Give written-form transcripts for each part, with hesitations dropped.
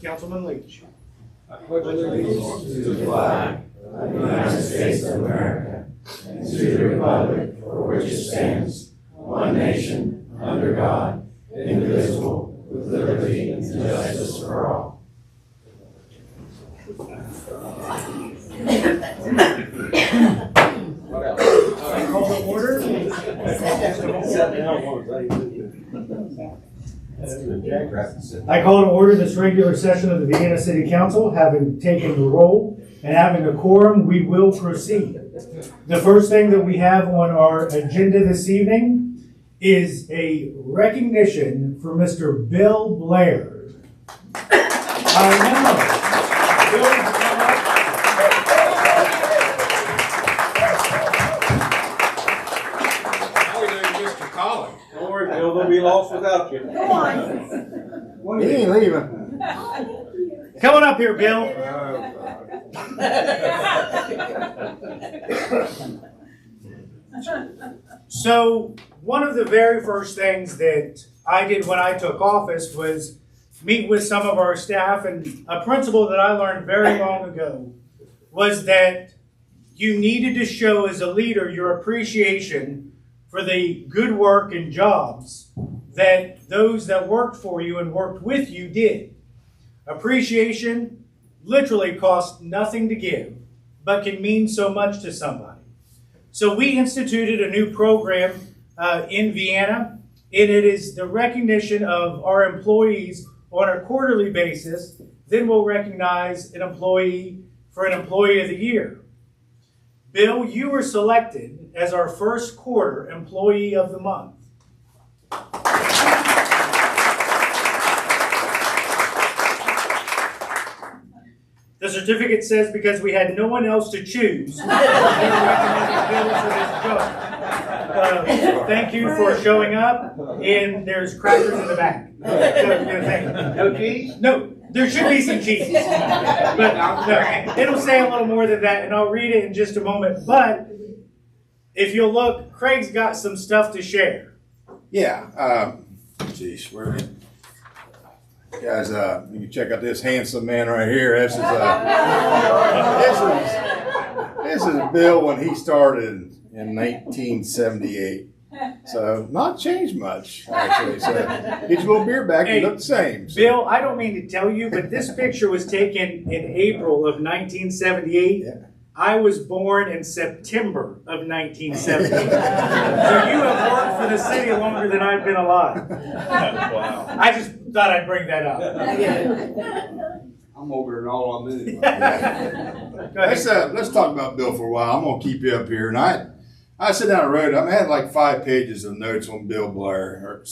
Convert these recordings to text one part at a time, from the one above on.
Councilman Leach. I pledge allegiance to the flag of the United States of America and to the republic for which it stands, one nation, under God, indivisible, with liberty and justice for all. I call to order. I call to order this regular session of the Vienna City Council. Having taken the roll and having a quorum, we will proceed. The first thing that we have on our agenda this evening is a recognition for Mr. Bill Blair. I know. Bill, Don't worry, Bill, they'll be lost without you. Come on. He ain't leaving. come on up here, Bill. So, one of the very first things that I did when I took office was meet with some of our staff, and a principle that I learned very long ago was that you needed to show as a leader your appreciation for the good work and jobs that those that worked for you and worked with you did. Appreciation literally costs nothing to give, but can mean so much to somebody. So we instituted a new program in Vienna, and it is the recognition of our employees on a quarterly basis. Then we'll recognize an employee for an Employee of the Year. Bill, you were selected as our first quarter Employee of the Month. The certificate says because we had no one else to choose, we recommended Bill for this job. Thank you for showing up, and there's crackers in the back. No cheese? No, there should be some cheese. But no, it'll say a little more than that, and I'll read it in just a moment. But if you'll look, Craig's got some stuff to share. Yeah. Geez, where guys, you can check out this handsome man right here. This is Bill when he started in 1978. So not changed much, actually. So get your little beard back, you look the same. So. Bill, I don't mean to tell you, but this picture was taken in April of 1978. Yeah. I was born in September of 1978. So you have worked for the city longer than I've been alive. Wow. I just thought I'd bring that up. I'm over it all on this. Go ahead. Let's talk about Bill for a while. I'm gonna keep you up here, and I sit down and wrote. I had like 5 pages of notes on Bill Blair.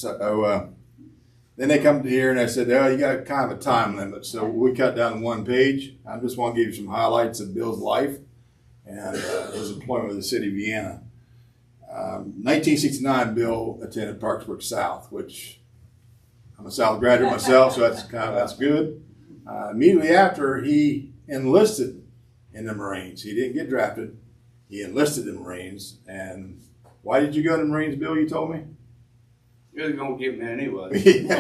Then they come to here and they said, "Oh, you got kind of a time limit," so we cut down to 1 page. I just want to give you some highlights of Bill's life and his employment with the city of Vienna. 1969, Bill attended Parkersburg South, which I'm a South graduate myself, so that's good. Immediately after, he enlisted in the Marines. He didn't get drafted. He enlisted in the Marines. And why did you go to the Marines, Bill, you told me? You're going to get me anyway. I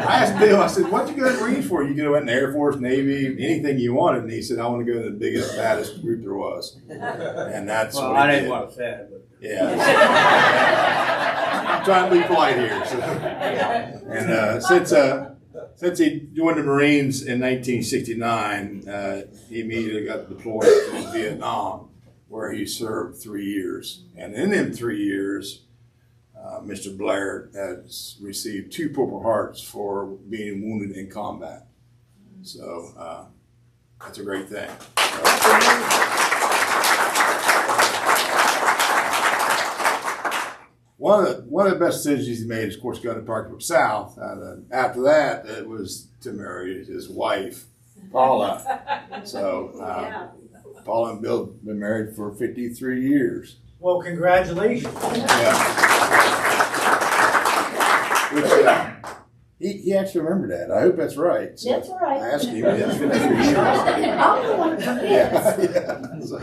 asked Bill, I said, what'd you go to the Marines for? You could have went in the Air Force, Navy, anything you wanted. And he said, I want to go to the biggest, baddest group there was. And that's Well, what I he didn't did. want to say it, but Yeah. I'm trying to be polite here. So. And since he joined the Marines in 1969, he immediately got deployed to Vietnam, where he served 3 years. And in them 3 years, Mr. Blair has received 2 Purple Hearts for being wounded in combat. So that's a great thing. One of the best decisions he's made is, of course, going to Parkersburg South. After that, it was to marry his wife, Paula. So Paula and Bill have been married for 53 years. Well, congratulations. Which, he actually remembered that. I hope that's right. So That's right. I asked him. It's 53 years. I'm the one that Yeah. So,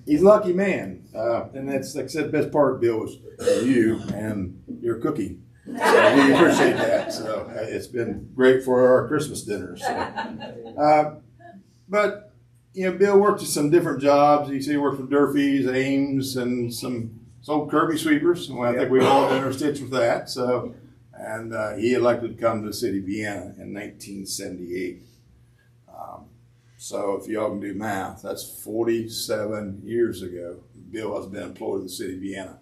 he's a lucky man. And that's, like I said, the best part of Bill was you and your cookie. So we appreciate that. So it's been great for our Christmas dinner. So. But, you know, Bill worked at some different jobs. He worked for Durfee's, Ames, and some old Kirby sweepers. Well, I think we all did our stitch with that. So, and he elected to come to the city of Vienna in 1978. So if y'all can do math, that's 47 years ago. Bill has been employed in the city of Vienna.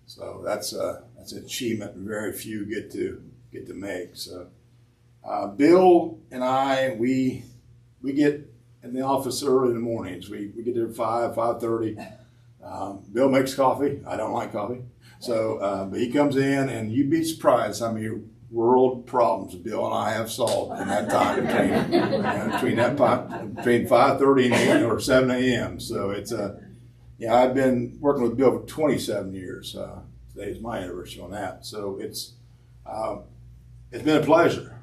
So that's an achievement very few get to make. So Bill and I, we get in the office early in the mornings. We get there at 5:30. Bill makes coffee. I don't like coffee. So, but he comes in, and you'd be surprised how many world problems Bill and I have solved in that time between 5:30 and 8 or 7 a.m. So it's I've been working with Bill for 27 years. Today is my anniversary on that. So it's been a pleasure.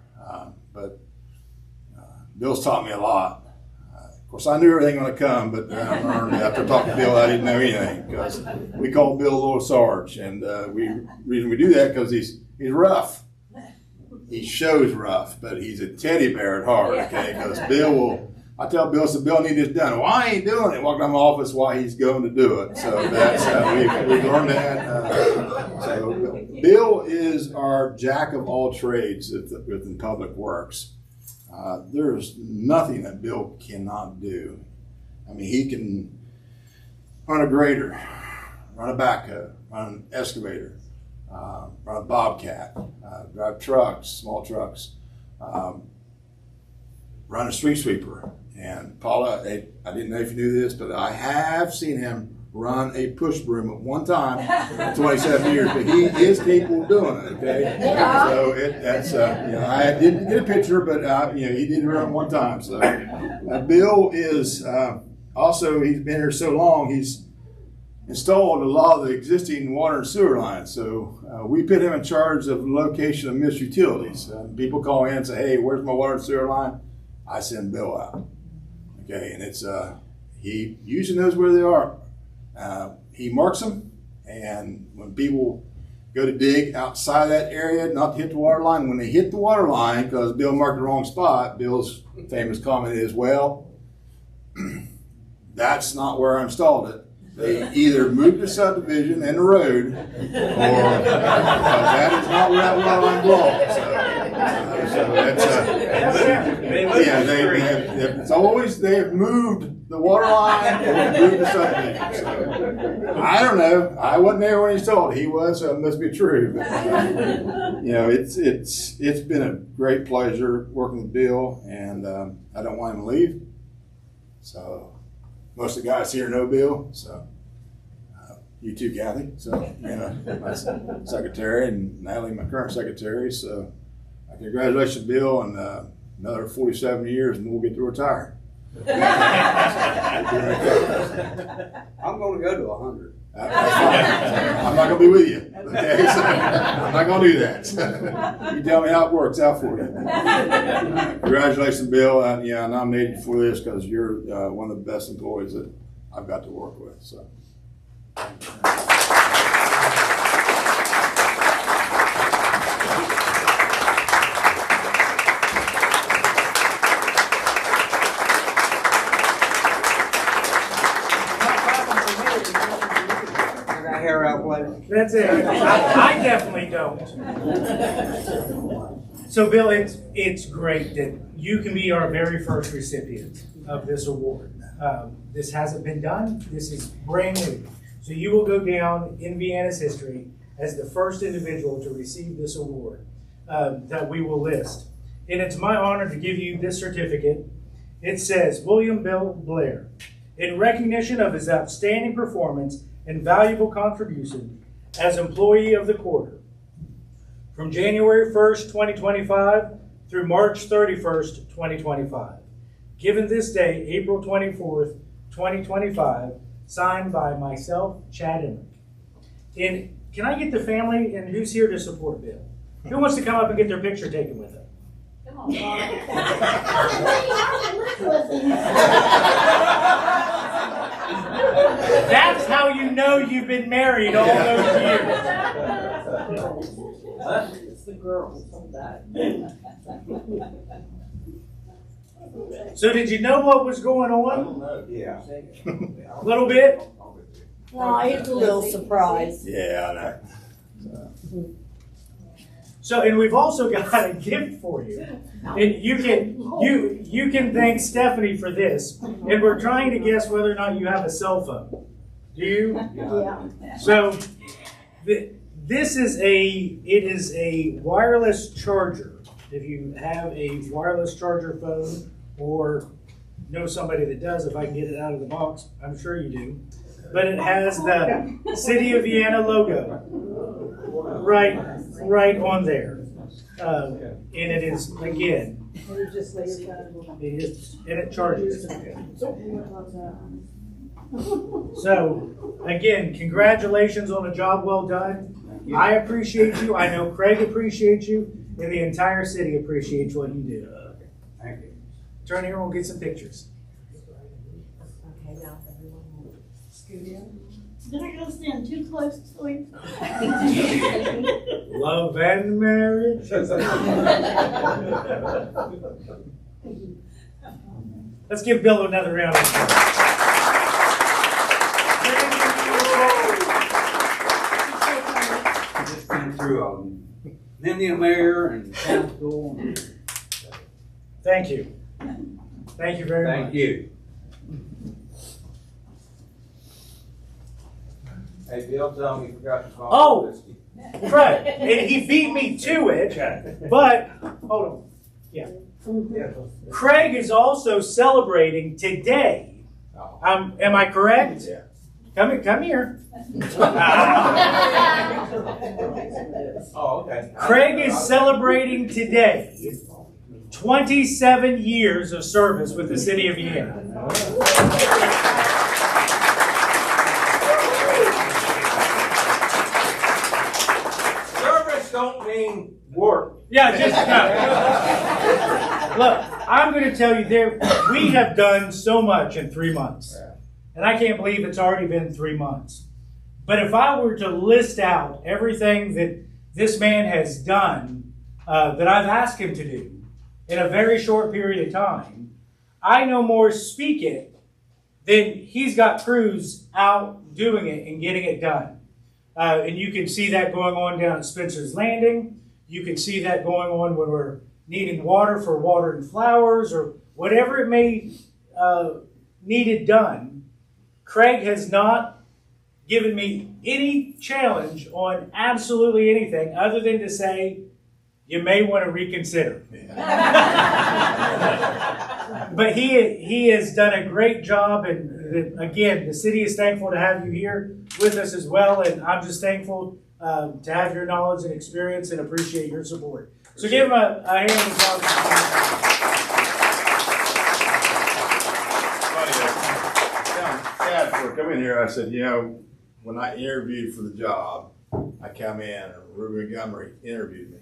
But Bill's taught me a lot. Of course, I knew everything was going to come, but I learned after talking to Bill, I didn't know anything because we call Bill Little Sarge, and reason we do that because he's rough. He shows rough, but he's a teddy bear at heart. Okay, because I tell Bill, so Bill need this done. Why ain't he doing it? Walk down my office, why he's going to do it. So that's we learned that. So Bill is our jack of all trades within Public Works. There's nothing that Bill cannot do. I mean, he can run a grader, run a backhoe, run an excavator, run a bobcat, drive trucks, small trucks, run a street sweeper. And Paula, I didn't know if you knew this, but I have seen him run a push broom at one time in 27 years, but he is capable of doing it, okay? Yeah. So that's, I didn't get a picture, but, he did run it one time. So Bill is, also, he's been here so long, he's installed a lot of the existing water and sewer lines. So we put him in charge of the location of missed utilities. People call in and say, hey, where's my water and sewer line? I send Bill out. Okay, and it's, he usually knows where they are. He marks them, and when people go to dig outside that area, not to hit the water line, when they hit the water line, because Bill marked the wrong spot, Bill's famous comment is, well, that's not where I installed it. They either moved the subdivision and the road, or that is not where that water line belongs. So that's, they have moved the water line or moved the subdivision. So, I don't know. I wasn't there when he installed it. He was, so it must be true. But, it's been a great pleasure working with Bill, and I don't want him to leave. So most of the guys here know Bill. So you too, Kathy. So my secretary, and Natalie, my current secretary. So congratulations, Bill, and another 47 years, and we'll get to retire. I'm going to go to 100. I'm not going to be with you. Okay? So I'm not going to do that. So you tell me how it works out for you. Congratulations, Bill. I nominated you for this because you're one of the best employees that I've got to work with. So. Hair out later. That's it. I definitely don't. So, Bill, it's great that you can be our very first recipient of this award. This hasn't been done. This is brand new. So you will go down in Vienna's history as the first individual to receive this award that we will list. And it's my honor to give you this certificate. It says, William Bill Blair, in recognition of his outstanding performance and valuable contribution as employee of the quarter. From January 1st, 2025 through March 31st, 2025. Given this day, April 24th, 2025, signed by myself, Chad Emmerich. And can I get the family and who's here to support Bill? Who wants to come up and get their picture taken with him? Come on, Bob. That's how you know you've been married all those years. It's the girls of that. So did you know what was going on? Yeah. A little bit? No, he's a little surprised. Yeah, I know. So, and we've also got a gift for you. And you can thank Stephanie for this. And we're trying to guess whether or not you have a cell phone. Do you? Yeah. So, this is a wireless charger. If you have a wireless charger phone or know somebody that does, if I can get it out of the box, I'm sure you do. But it has the City of Vienna logo right on there. And it is, again, it is, and it charges. So, again, congratulations on a job well done. I appreciate you. I know Craig appreciates you. And the entire city appreciates what you do. Thank you. Turn here, we'll get some pictures. Okay, now everyone will scoot in. Did I go stand too close to him? Love and marriage. Let's give Bill another round of applause. Just been through Indian mayor and council. Thank you. Thank you very much. Thank you. Hey, Bill, tell me you forgot to call. Oh. Right, and he beat me to it, but, hold on, yeah. Craig is also celebrating today. Am I correct? Yeah. Come here. Oh, okay. Craig is celebrating today 27 years of service with the City of Vienna. Service don't mean work. Yeah, just look. I'm going to tell you, we have done so much in 3 months, and I can't believe it's already been 3 months. But if I were to list out everything that this man has done, that I've asked him to do in a very short period of time, I no more speak it than he's got crews out doing it and getting it done. And you can see that going on down at Spencer's Landing. You can see that going on when we're needing water for watering flowers or whatever it may need it done. Craig has not given me any challenge on absolutely anything other than to say, you may want to reconsider. But he has done a great job, and again, the city is thankful to have you here with us as well, and I'm just thankful to have your knowledge and experience and appreciate your support. So give him a hand of applause. Chad, before coming here, I said, when I interviewed for the job, I come in and Ruben Montgomery interviewed me.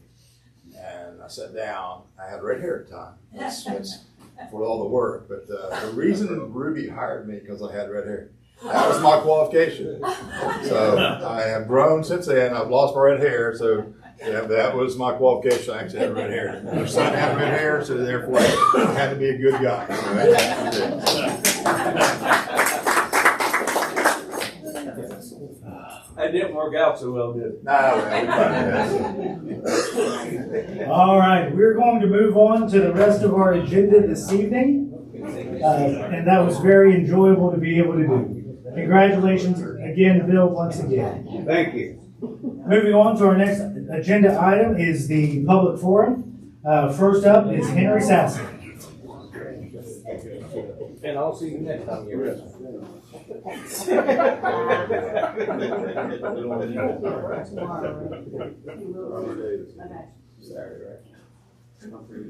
And I sat down. I had red hair at the time. That's for all the work. But the reason Ruby hired me because I had red hair. That was my qualification. So I have grown since then. I've lost my red hair. So yeah, that was my qualification. I actually had red hair. My son had red hair, so therefore I had to be a good guy. So that's That didn't work out so well, did it? All right, we're going to move on to the rest of our agenda this evening. And that was very enjoyable to be able to do. Congratulations again, Bill, once again. Thank you. Moving on to our next agenda item is the public forum. First up is Henry Sassy. And I'll see you next time you're ready.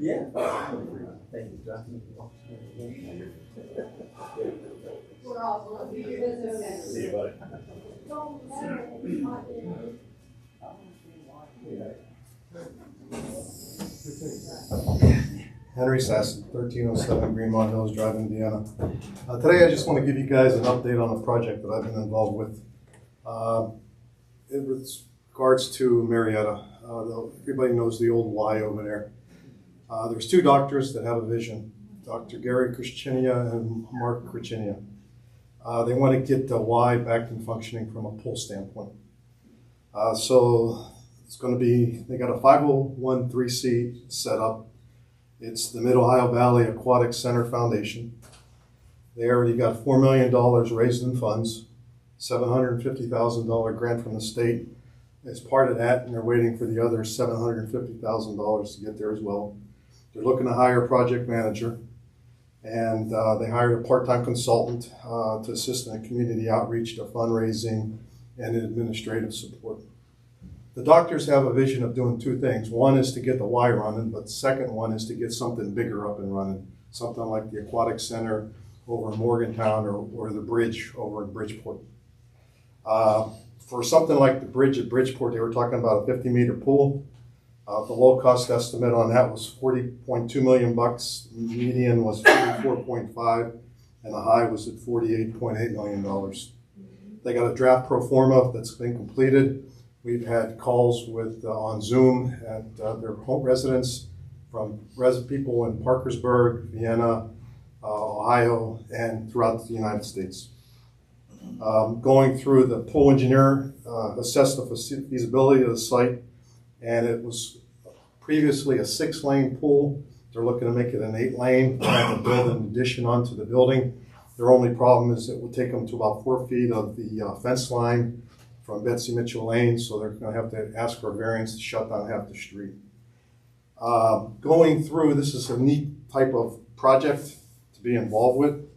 Yeah. See you, buddy. Henry Sassen, 1307 Greenmont Hills Drive in Vienna. Today I just want to give you guys an update on a project that I've been involved with. In regards to Marietta, everybody knows the old Y over there. There's two doctors that have a vision, Dr. Gary Krishchinia and Mark Krishchinia. They want to get the Y back in functioning from a pull standpoint. So it's going to be, they got a 501(c) set up. It's the Mid-Ohio Valley Aquatic Center Foundation. They already got $4 million raised in funds, $750,000 grant from the state as part of that, and they're waiting for the other $750,000 to get there as well. They're looking to hire a project manager, and they hired a part-time consultant to assist in the community outreach, to fundraising, and administrative support. The doctors have a vision of doing two things. One is to get the Y running, but the second one is to get something bigger up and running, something like the Aquatic Center over in Morgantown or the bridge over in Bridgeport. For something like the bridge at Bridgeport, they were talking about a 50-meter pool. The low-cost estimate on that was $40.2 million. The median was $44.5, and the high was at $48.8 million. They got a draft pro forma that's been completed. We've had calls with on Zoom at their home residents from people in Parkersburg, Vienna, Ohio, and throughout the United States. Going through, the pool engineer assessed the feasibility of the site, and it was previously a 6-lane pool. They're looking to make it an 8-lane, and build an addition onto the building. Their only problem is it will take them to about 4 feet of the fence line from Betsy Mitchell Lane, so they're going to have to ask for a variance to shut down half the street. Going through, this is a neat type of project to be involved with.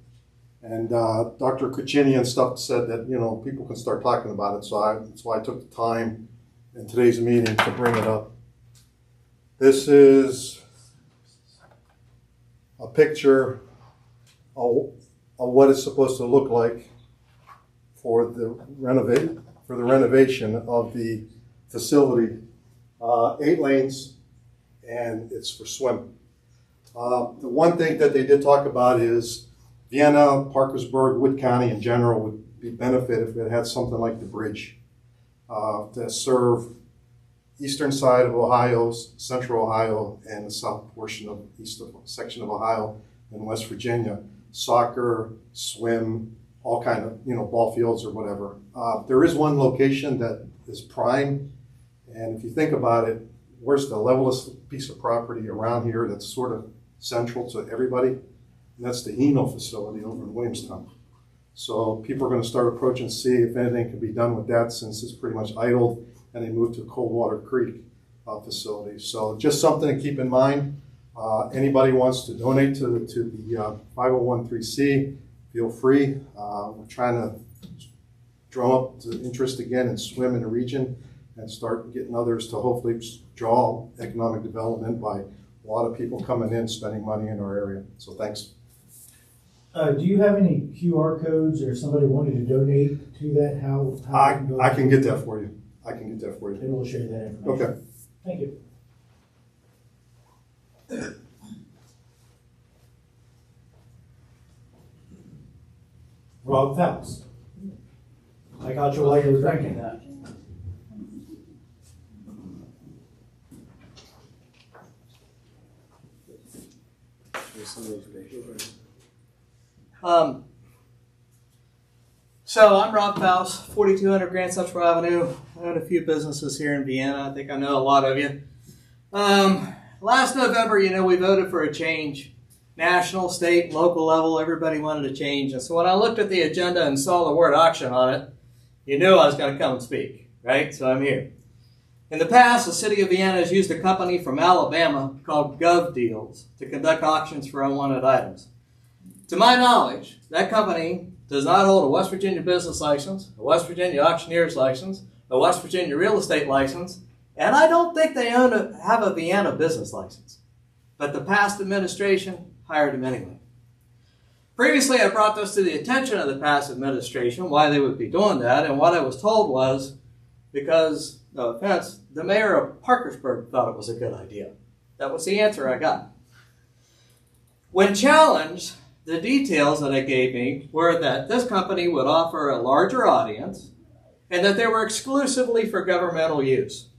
And Dr. Kuchini and stuff said that, you know, people can start talking about it, so that's why I took the time in today's meeting to bring it up. This is a picture of what it's supposed to look like for the renovation of the facility. 8 lanes, and it's for swim. The one thing that they did talk about is Vienna, Parkersburg, Wood County in general would be benefit if it had something like the bridge to serve eastern side of Ohio, central Ohio, and the south portion of section of Ohio and West Virginia. Soccer, swim, all kind of, you know, ball fields or whatever. There is one location that is prime, and if you think about it, where's the levelest piece of property around here that's sort of central to everybody? And that's the Hino facility over in Williamstown. So people are going to start approaching to see if anything can be done with that, since it's pretty much idled and they moved to Coldwater Creek facility. So just something to keep in mind. Anybody wants to donate to the 501(c), feel free. We're trying to drum up the interest again and swim in the region and start getting others to hopefully draw economic development by a lot of people coming in, spending money in our area. So thanks. Do you have any QR codes or somebody wanting to donate to that? How I can get that for you. I can get that for you. And we'll share that information. Okay. Thank you. Rob Phelps. I got you while you were drinking that. So I'm Rob Faust, 4200 Grand Central Avenue. I own a few businesses here in Vienna. I think I know a lot of you. Last November, you know, we voted for a change. National, state, local level, everybody wanted a change. And so when I looked at the agenda and saw the word auction on it, you knew I was going to come and speak, right? So I'm here. In the past, the city of Vienna has used a company from Alabama called GovDeals to conduct auctions for unwanted items. To my knowledge, that company does not hold a West Virginia business license, a West Virginia auctioneer's license, a West Virginia real estate license, and I don't think they have a Vienna business license. But the past administration hired them anyway. Previously, I brought this to the attention of the past administration, why they would be doing that, and what I was told was because, no offense, the mayor of Parkersburg thought it was a good idea. That was the answer I got. When challenged, the details that it gave me were that this company would offer a larger audience and that they were exclusively for governmental use.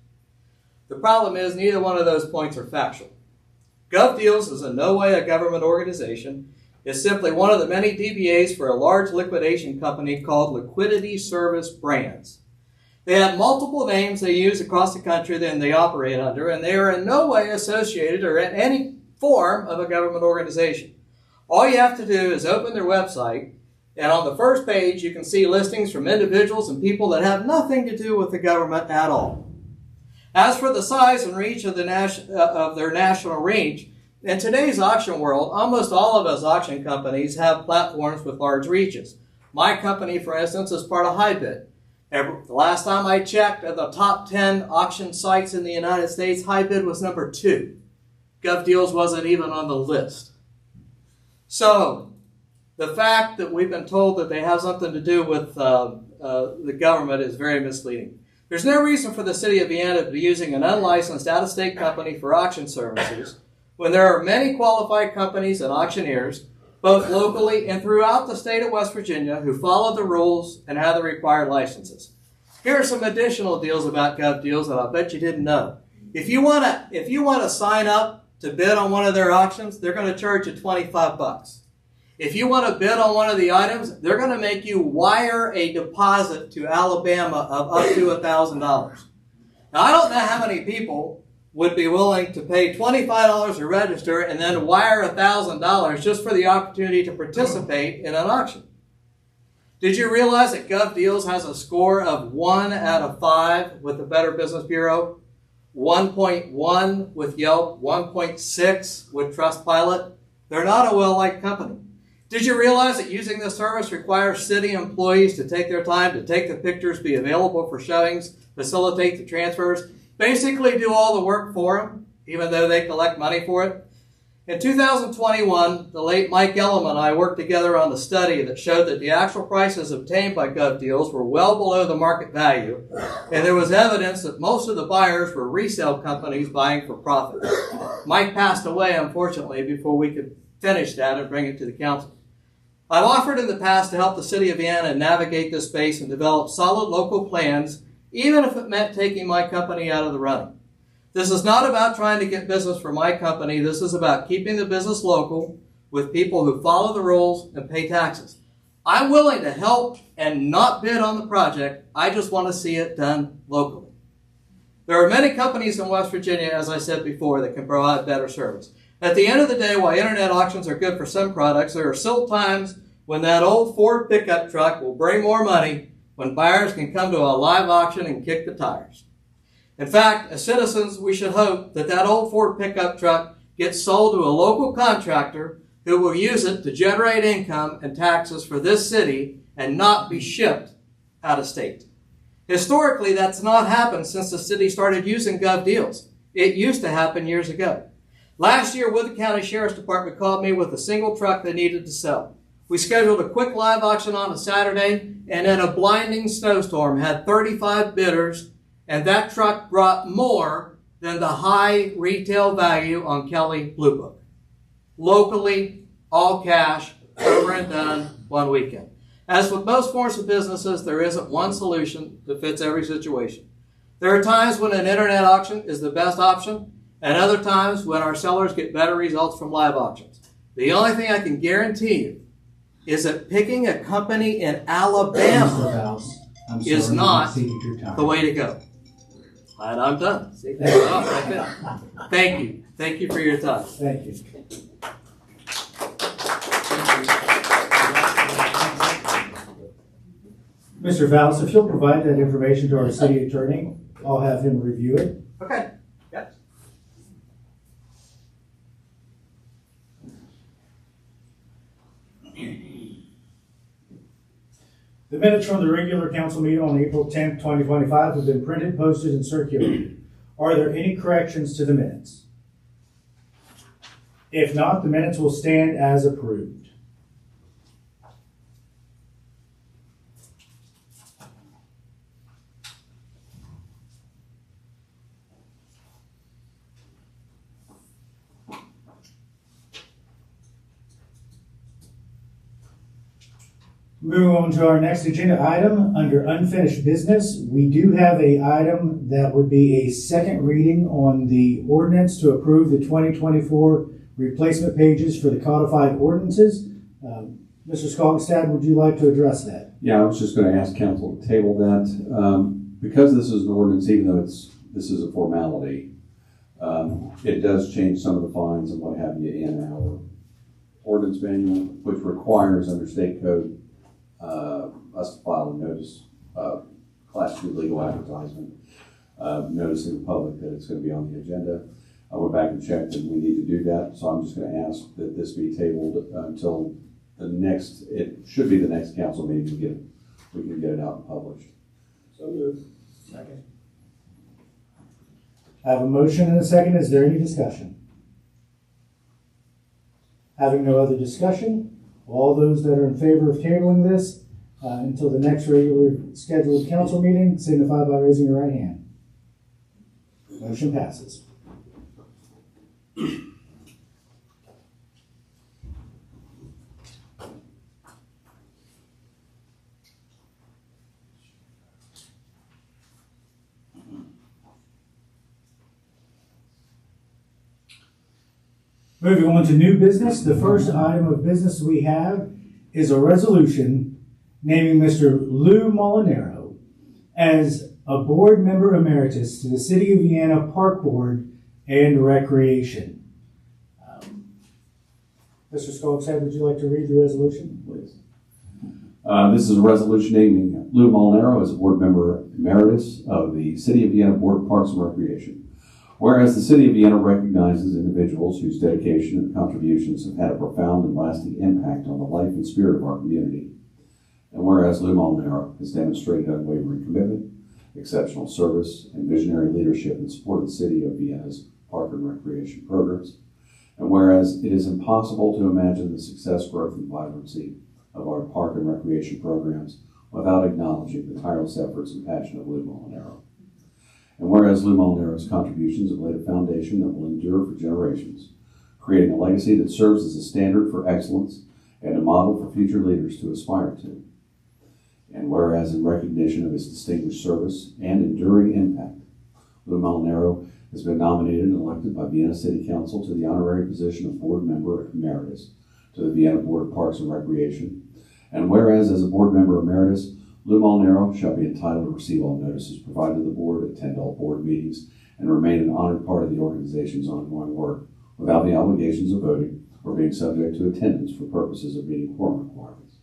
The problem is neither one of those points are factual. GovDeals is in no way a government organization. It's simply one of the many DBAs for a large liquidation company called Liquidity Service Brands. They have multiple names they use across the country that they operate under, and they are in no way associated or in any form of a government organization. All you have to do is open their website, and on the first page you can see listings from individuals and people that have nothing to do with the government at all. As for the size and reach of their national reach, in today's auction world, almost all of us auction companies have platforms with large reaches. My company, for instance, is part of HiBid. The last time I checked, of the top 10 auction sites in the United States, HiBid was number 2. GovDeals wasn't even on the list. So, the fact that we've been told that they have something to do with the government is very misleading. There's no reason for the city of Vienna to be using an unlicensed out-of-state company for auction services when there are many qualified companies and auctioneers, both locally and throughout the state of West Virginia, who follow the rules and have the required licenses. Here are some additional deals about GovDeals that I bet you didn't know. If you want to sign up to bid on one of their auctions, they're going to charge you $25. If you want to bid on one of the items, they're going to make you wire a deposit to Alabama of up to $1,000. Now, I don't know how many people would be willing to pay $25 to register and then wire $1,000 just for the opportunity to participate in an auction. Did you realize that GovDeals has a score of 1 out of 5 with the Better Business Bureau? 1.1 with Yelp, 1.6 with Trustpilot. They're not a well-liked company. Did you realize that using this service requires city employees to take their time to take the pictures, be available for showings, facilitate the transfers, basically do all the work for them, even though they collect money for it? In 2021, the late Mike Ellum and I worked together on the study that showed that the actual prices obtained by GovDeals were well below the market value, and there was evidence that most of the buyers were resale companies buying for profit. Mike passed away, unfortunately, before we could finish that and bring it to the council. I've offered in the past to help the city of Vienna navigate this space and develop solid local plans, even if it meant taking my company out of the running. This is not about trying to get business for my company. This is about keeping the business local with people who follow the rules and pay taxes. I'm willing to help and not bid on the project. I just want to see it done locally. There are many companies in West Virginia, as I said before, that can provide better service. At the end of the day, while internet auctions are good for some products, there are still times when that old Ford pickup truck will bring more money when buyers can come to a live auction and kick the tires. In fact, as citizens, we should hope that that old Ford pickup truck gets sold to a local contractor who will use it to generate income and taxes for this city and not be shipped out of state. Historically, that's not happened since the city started using GovDeals. It used to happen years ago. Last year, Wood County Sheriff's Department called me with a single truck they needed to sell. We scheduled a quick live auction on a Saturday, and in a blinding snowstorm had 35 bidders, and that truck brought more than the high retail value on Kelly Blue Book. Locally, all cash, over and done, one weekend. As with most forms of businesses, there isn't one solution that fits every situation. There are times when an internet auction is the best option, and other times when our sellers get better results from live auctions. The only thing I can guarantee you is that picking a company in Alabama is not the way to go. And I'm done. See? Thank you. Thank you for your time. Thank you. Mr. Valls, if you'll provide that information to our city attorney, I'll have him review it. Okay. Yep. The minutes from the regular council meeting on April 10th, 2025 have been printed, posted, and circulated. Are there any corrections to the minutes? If not, the minutes will stand as approved. Moving on to our next agenda item, under unfinished business, we do have a item that would be a second reading on the ordinance to approve the 2024 replacement pages for the codified ordinances. Mr. Skogstad, would you like to address that? Yeah, I was just going to ask council to table that. Because this is an ordinance, even though this is a formality, it does change some of the fines and what have you in our ordinance manual, which requires under state code us to file a notice, class 2 legal advertisement, noticing the public that it's going to be on the agenda. I went back and checked and we need to do that, so I'm just going to ask that this be tabled until the next, it should be the next council meeting we can get it out and published. So moved. Second. I have a motion and a second. Is there any discussion? Having no other discussion, all those that are in favor of tabling this until the next regular scheduled council meeting signify by raising your right hand. Motion passes. Moving on to new business, the first item of business we have is a resolution naming Mr. Lou Molinaro as a board member emeritus to the City of Vienna Park Board and Recreation. Mr. Skogstad, would you like to read the resolution? Please. This is a resolution naming Lou Molinaro as a board member emeritus of the City of Vienna Board of Parks and Recreation. Whereas the City of Vienna recognizes individuals whose dedication and contributions have had a profound and lasting impact on the life and spirit of our community. And whereas Lou Molinaro has demonstrated unwavering commitment, exceptional service, and visionary leadership in support of the City of Vienna's park and recreation programs. And whereas it is impossible to imagine the success, growth, and vibrancy of our park and recreation programs without acknowledging the tireless efforts and passion of Lou Molinaro. And whereas Lou Molinaro's contributions have laid a foundation that will endure for generations, creating a legacy that serves as a standard for excellence and a model for future leaders to aspire to. And whereas in recognition of his distinguished service and enduring impact, Lou Molinaro has been nominated and elected by Vienna City Council to the honorary position of board member emeritus to the Vienna Board of Parks and Recreation. And whereas as a board member emeritus, Lou Molinaro shall be entitled to receive all notices provided to the board, attend all board meetings, and remain an honored part of the organization's ongoing work without the obligations of voting or being subject to attendance for purposes of meeting quorum requirements.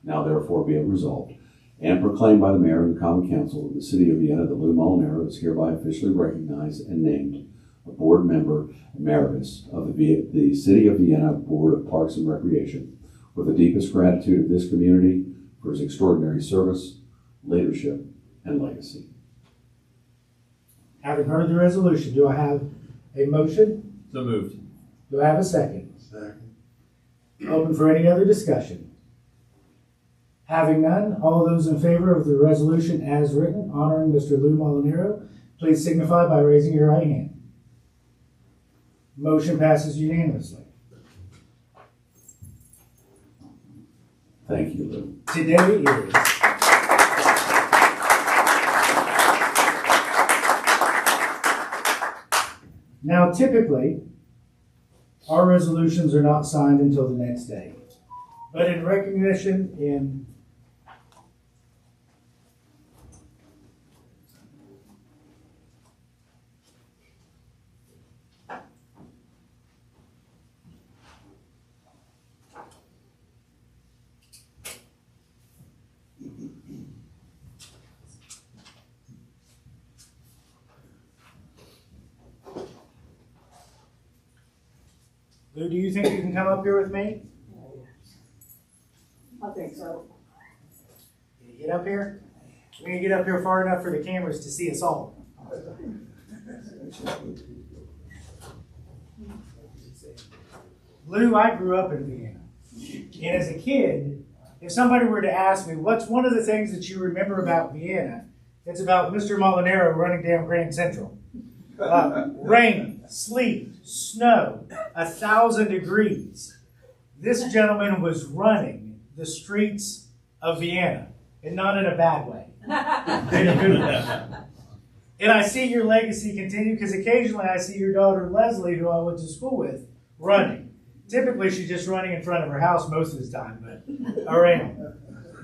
Now therefore be it resolved and proclaimed by the mayor and the common council of the City of Vienna that Lou Molinaro is hereby officially recognized and named a board member emeritus of the City of Vienna Board of Parks and Recreation with the deepest gratitude of this community for his extraordinary service, leadership, and legacy. Having heard the resolution, do I have a motion? So moved. Do I have a second? Second. Open for any other discussion? Having none, all those in favor of the resolution as written honoring Mr. Lou Molinaro, please signify by raising your right hand. Motion passes unanimously. Thank you, Lou. Today is now typically our resolutions are not signed until the next day, but in recognition in Lou, do you think you can come up here with me? I think so. Can you get up here? We can get up here far enough for the cameras to see us all. Lou, I grew up in Vienna. And as a kid, if somebody were to ask me, what's one of the things that you remember about Vienna? It's about Mr. Molinaro running down Grand Central. Rain, sleet, snow, 1,000 degrees. This gentleman was running the streets of Vienna, and not in a bad way. In a good way. And I see your legacy continue because occasionally I see your daughter Leslie, who I went to school with, running. Typically she's just running in front of her house most of the time, but around.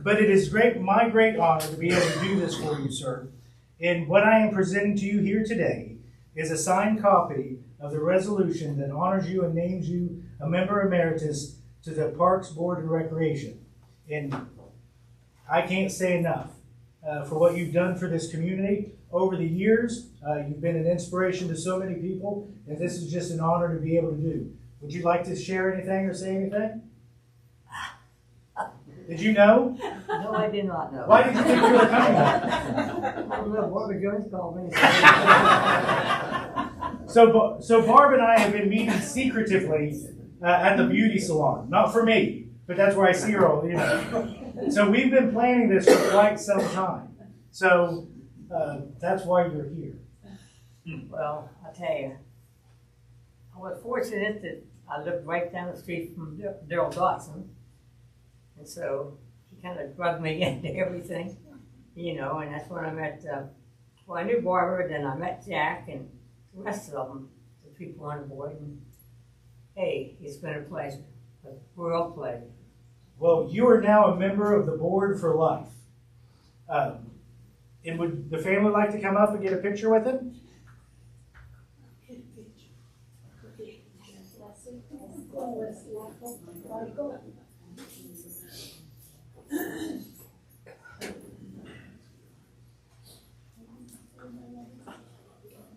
But it is my great honor to be able to do this for you, sir. And what I am presenting to you here today is a signed copy of the resolution that honors you and names you a member emeritus to the Parks Board and Recreation. And I can't say enough for what you've done for this community over the years. You've been an inspiration to so many people, and this is just an honor to be able to do. Would you like to share anything or say anything? Did you know? No, I did not know. Why did you think you were coming? I don't know, Barbara Jones called me. So Barb and I have been meeting secretively at the beauty salon. Not for me, but that's where I see her all, So we've been planning this for quite some time. So that's why you're here. Well, I tell you, I was fortunate that I lived right down the street from Daryl Dotson. And so he kind of drugged me into everything, and that's when I met, I knew Barbara, then I met Jack and the rest of them, the people on the board. And hey, it's been a pleasure, a real pleasure. Well, you are now a member of the board for life. And would the family like to come up and get a picture with him?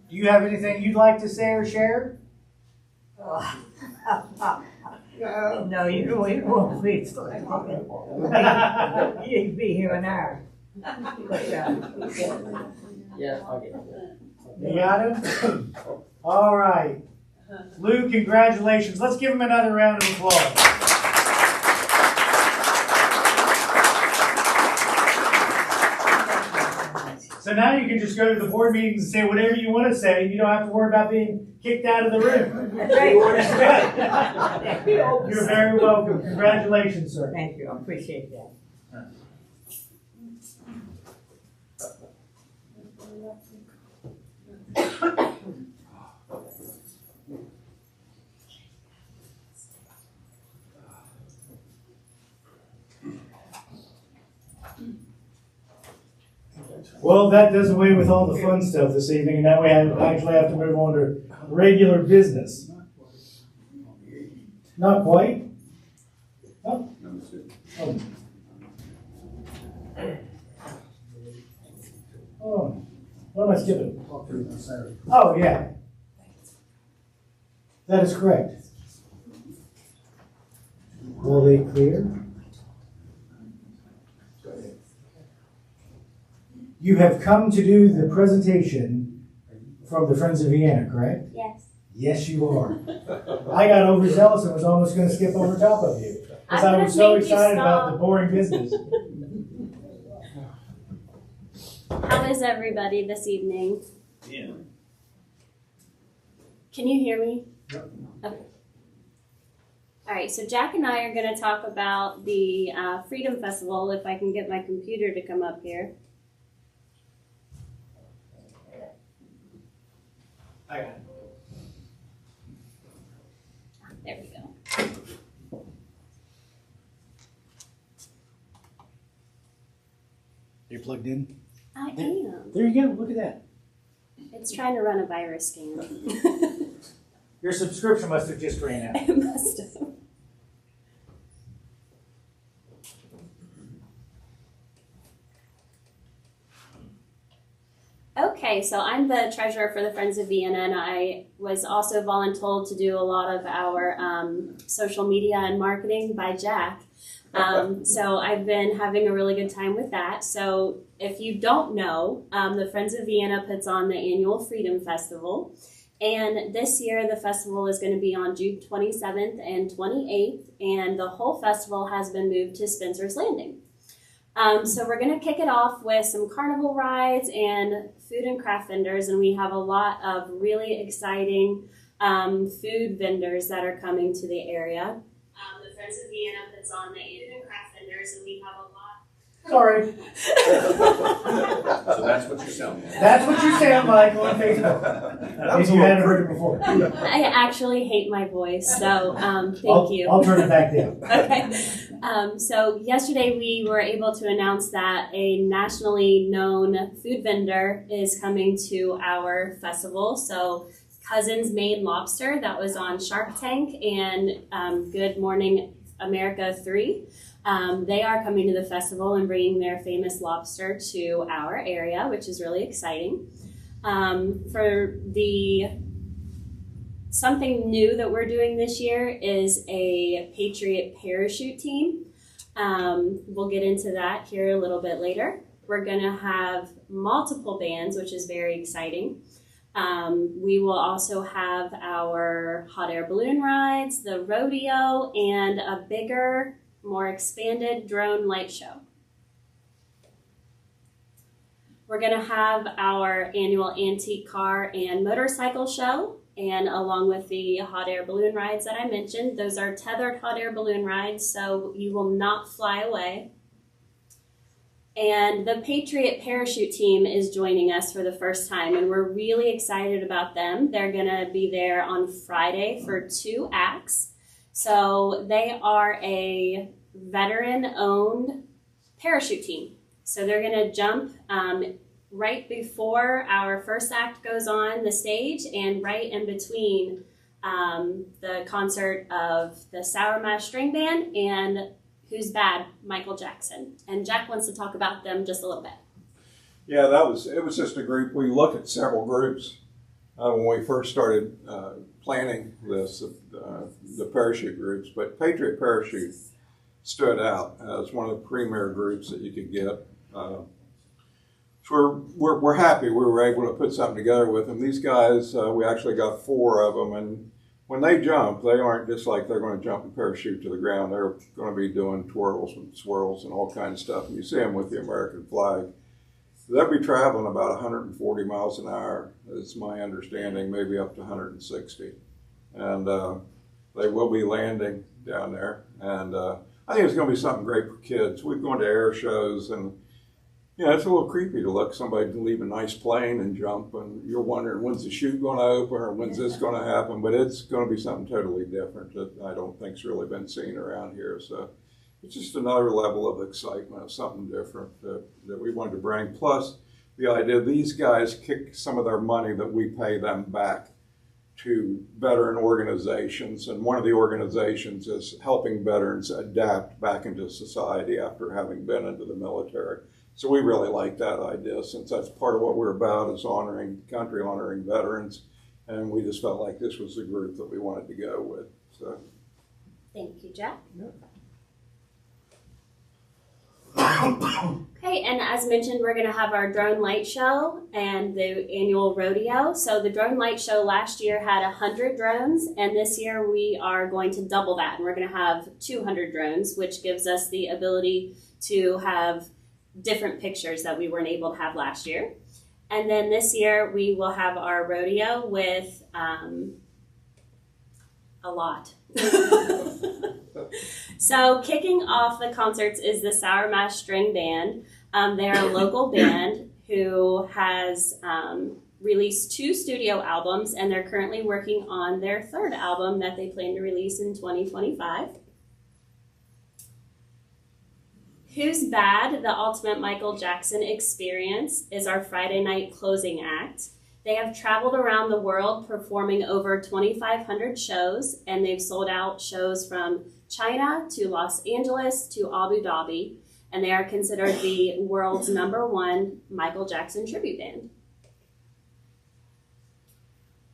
Do you have anything you'd like to say or share? No, you won't please start talking. You'd be here an hour. But, Yeah, I'll get it. You got him? All right. Lou, congratulations. Let's give him another round of applause. So now you can just go to the board meetings and say whatever you want to say. You don't have to worry about being kicked out of the room. You're very welcome. Congratulations, sir. Thank you, I appreciate that. Well, that does away with all the fun stuff this evening, and now we actually have to move on to regular business. Not quite? Oh. Oh. Oh. What am I skipping? Oh, yeah. That is correct. Will they clear? You have come to do the presentation from the Friends of Vienna, correct? Yes. Yes, you are. I got overzealous and was almost going to skip over top of you because I was so excited about the boring business. How is everybody this evening? Yeah. Can you hear me? Yep. Okay. All right, so Jack and I are going to talk about the Freedom Festival, if I can get my computer to come up here. I got it. There we go. You're plugged in? I am. There you go. Look at that. It's trying to run a virus scan. Your subscription must have just ran out. It must have. Okay, so I'm the treasurer for the Friends of Vienna, and I was also voluntold to do a lot of our social media and marketing by Jack. So I've been having a really good time with that. So if you don't know, the Friends of Vienna puts on the annual Freedom Festival. And this year the festival is going to be on June 27th and 28th, and the whole festival has been moved to Spencer's Landing. So we're going to kick it off with some carnival rides and food and craft vendors, and we have a lot of really exciting food vendors that are coming to the area. The Friends of Vienna puts on the food and craft vendors, and we have a lot Sorry. So that's what you sound like. That's what you sound like on Facebook. If you hadn't heard it before. I actually hate my voice, so thank you. I'll turn it back down. Okay. So yesterday we were able to announce that a nationally known food vendor is coming to our festival. So Cousins Made Lobster, that was on Shark Tank and Good Morning America 3. They are coming to the festival and bringing their famous lobster to our area, which is really exciting. For the something new that we're doing this year is a Patriot Parachute team. We'll get into that here a little bit later. We're going to have multiple bands, which is very exciting. We will also have our hot air balloon rides, the rodeo, and a bigger, more expanded drone light show. We're going to have our annual antique car and motorcycle show, and along with the hot air balloon rides that I mentioned, those are tethered hot air balloon rides, so you will not fly away. And the Patriot Parachute team is joining us for the first time, and we're really excited about them. They're going to be there on Friday for 2 acts. So they are a veteran-owned parachute team. So they're going to jump right before our first act goes on the stage and right in between the concert of the Sour Mash String Band and Who's Bad, Michael Jackson. And Jack wants to talk about them just a little bit. Yeah, it was just a group. We looked at several groups when we first started planning this, the parachute groups, but Patriot Parachute stood out as one of the premier groups that you could get. So we're happy we were able to put something together with them. These guys, we actually got 4 of them, and when they jump, they aren't just like they're going to jump and parachute to the ground. They're going to be doing twirls and swirls and all kinds of stuff. And you see them with the American flag. They'll be traveling about 140 miles an hour, is my understanding, maybe up to 160. And they will be landing down there. And I think it's going to be something great for kids. We've gone to air shows, and you know, it's a little creepy to look somebody to leave a nice plane and jump, and you're wondering when's the chute going to open or when's this going to happen. But it's going to be something totally different that I don't think's really been seen around here. So it's just another level of excitement of something different that we wanted to bring. Plus, the idea these guys kick some of their money that we pay them back to veteran organizations, and one of the organizations is helping veterans adapt back into society after having been into the military. So we really like that idea, since that's part of what we're about, is honoring the country, honoring veterans, and we just felt like this was the group that we wanted to go with. So, thank you, Jack. Yeah. Okay, and as mentioned, we're going to have our drone light show and the annual rodeo. So the drone light show last year had 100 drones, and this year we are going to double that, and we're going to have 200 drones, which gives us the ability to have different pictures that we weren't able to have last year. And then this year we will have our rodeo with a lot. So kicking off the concerts is the Sour Mash String Band. They're a local band who has released 2 studio albums, and they're currently working on their 3rd album that they plan to release in 2025. Who's Bad, the Ultimate Michael Jackson Experience, is our Friday night closing act. They have traveled around the world performing over 2,500 shows, and they've sold out shows from China to Los Angeles to Abu Dhabi, and they are considered the world's #1 Michael Jackson tribute band.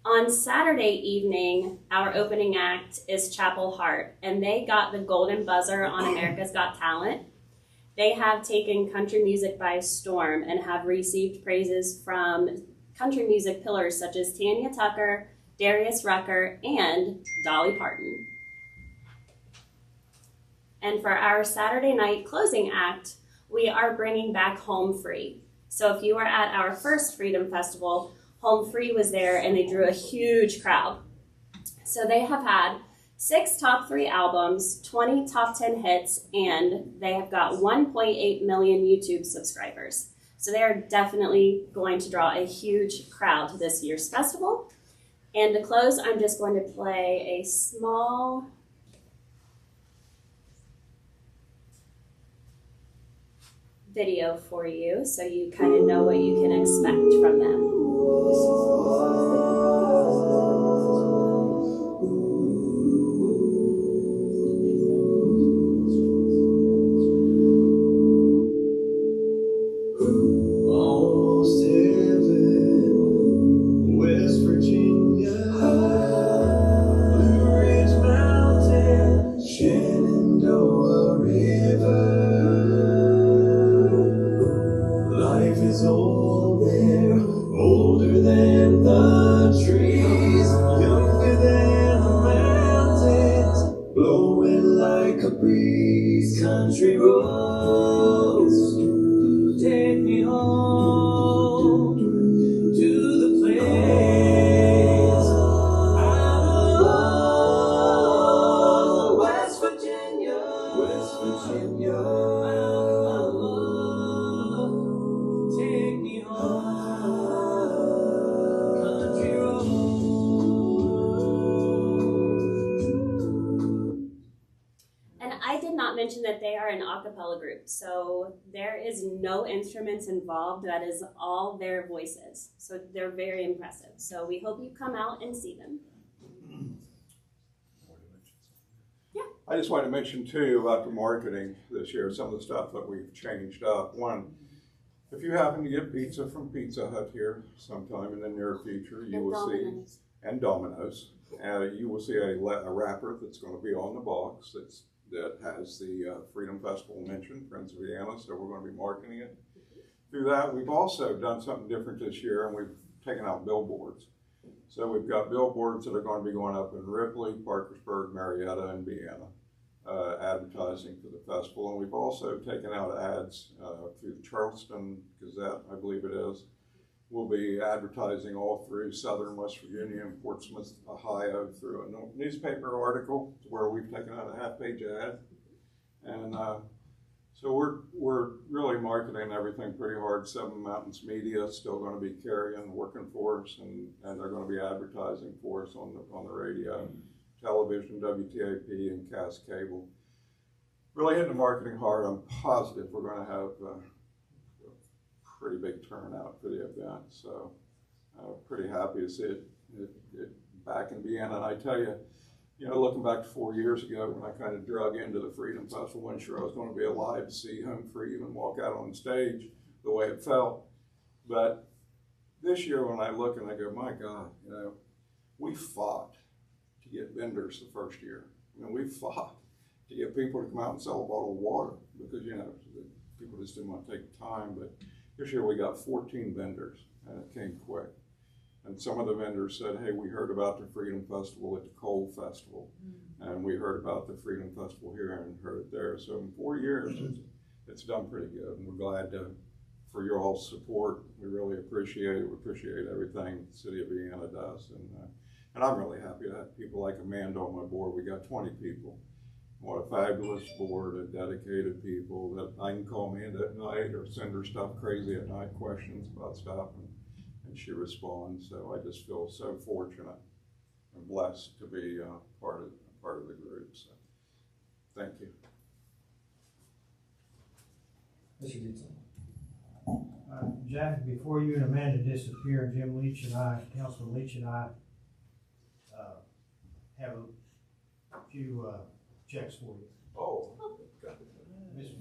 On Saturday evening, our opening act is Chapel Hart, and they got the golden buzzer on America's Got Talent. They have taken country music by storm and have received praises from country music pillars such as Tanya Tucker, Darius Rucker, and Dolly Parton. And for our Saturday night closing act, we are bringing back Home Free. So if you were at our first Freedom Festival, Home Free was there and they drew a huge crowd. So they have had 6 top 3 albums, 20 top 10 hits, and they have got 1.8 million YouTube subscribers. So they are definitely going to draw a huge crowd to this year's festival. And to close, I'm just going to play a small video for you so you kind of know what you can expect from them. Almost heaven, West Virginia, Blue Ridge Mountain, Shenandoah River. Life is old there, older than the trees, younger than the mountains, blowing like a breeze. Country roads take me home to the place I know. West Virginia, West Virginia, take me home, country road. And I did not mention that they are an a cappella group, so there is no instruments involved. That is all their voices. So they're very impressive. So we hope you come out and see them. I just wanted to mention too about the marketing this year, some of the stuff that we've changed up. One, if you happen to get pizza from Pizza Hut here sometime in the near future, you will see, and Domino's, you will see a wrapper that's going to be on the box that has the Freedom Festival mentioned, Friends of Vienna, so we're going to be marketing it. Through that, we've also done something different this year, and we've taken out billboards. So we've got billboards that are going to be going up in Ripley, Parkersburg, Marietta, and Vienna, advertising for the festival. And we've also taken out ads through the Charleston Gazette, I believe it is. We'll be advertising all through southern West Virginia and Portsmouth, Ohio, through a newspaper article where we've taken out a half-page ad. And so we're really marketing everything pretty hard. Seven Mountains Media is still going to be carrying, working for us, and they're going to be advertising for us on the radio, television, WTAP, and Cass Cable. Really hitting the marketing hard. I'm positive we're going to have a pretty big turnout for the event. So pretty happy to see it back in Vienna. And I tell you, looking back to 4 years ago when I kind of drug into the Freedom Festival, wasn't sure I was going to be alive to see Home Free even walk out on stage the way it felt. But this year when I look and I go, my God, we fought to get vendors the first year. We fought to get people to come out and sell a bottle of water because, people just didn't want to take the time. But this year we got 14 vendors and it came quick. And some of the vendors said, hey, we heard about the Freedom Festival at the Coal Festival, and we heard about the Freedom Festival here and heard it there. So in 4 years, it's done pretty good. And we're glad for your all support. We really appreciate it. We appreciate everything the City of Vienna does. And I'm really happy to have people like Amanda on my board. We got 20 people. What a fabulous board of dedicated people that I can call Amanda at night or send her stuff crazy at night, questions about stuff. And she responds, so I just feel so fortunate and blessed to be part of the group. So, thank you. Mr. Dixon. Jack, before you and Amanda disappear, Jim Leach and I, Councilman Leach and I, have a few checks for you. Oh.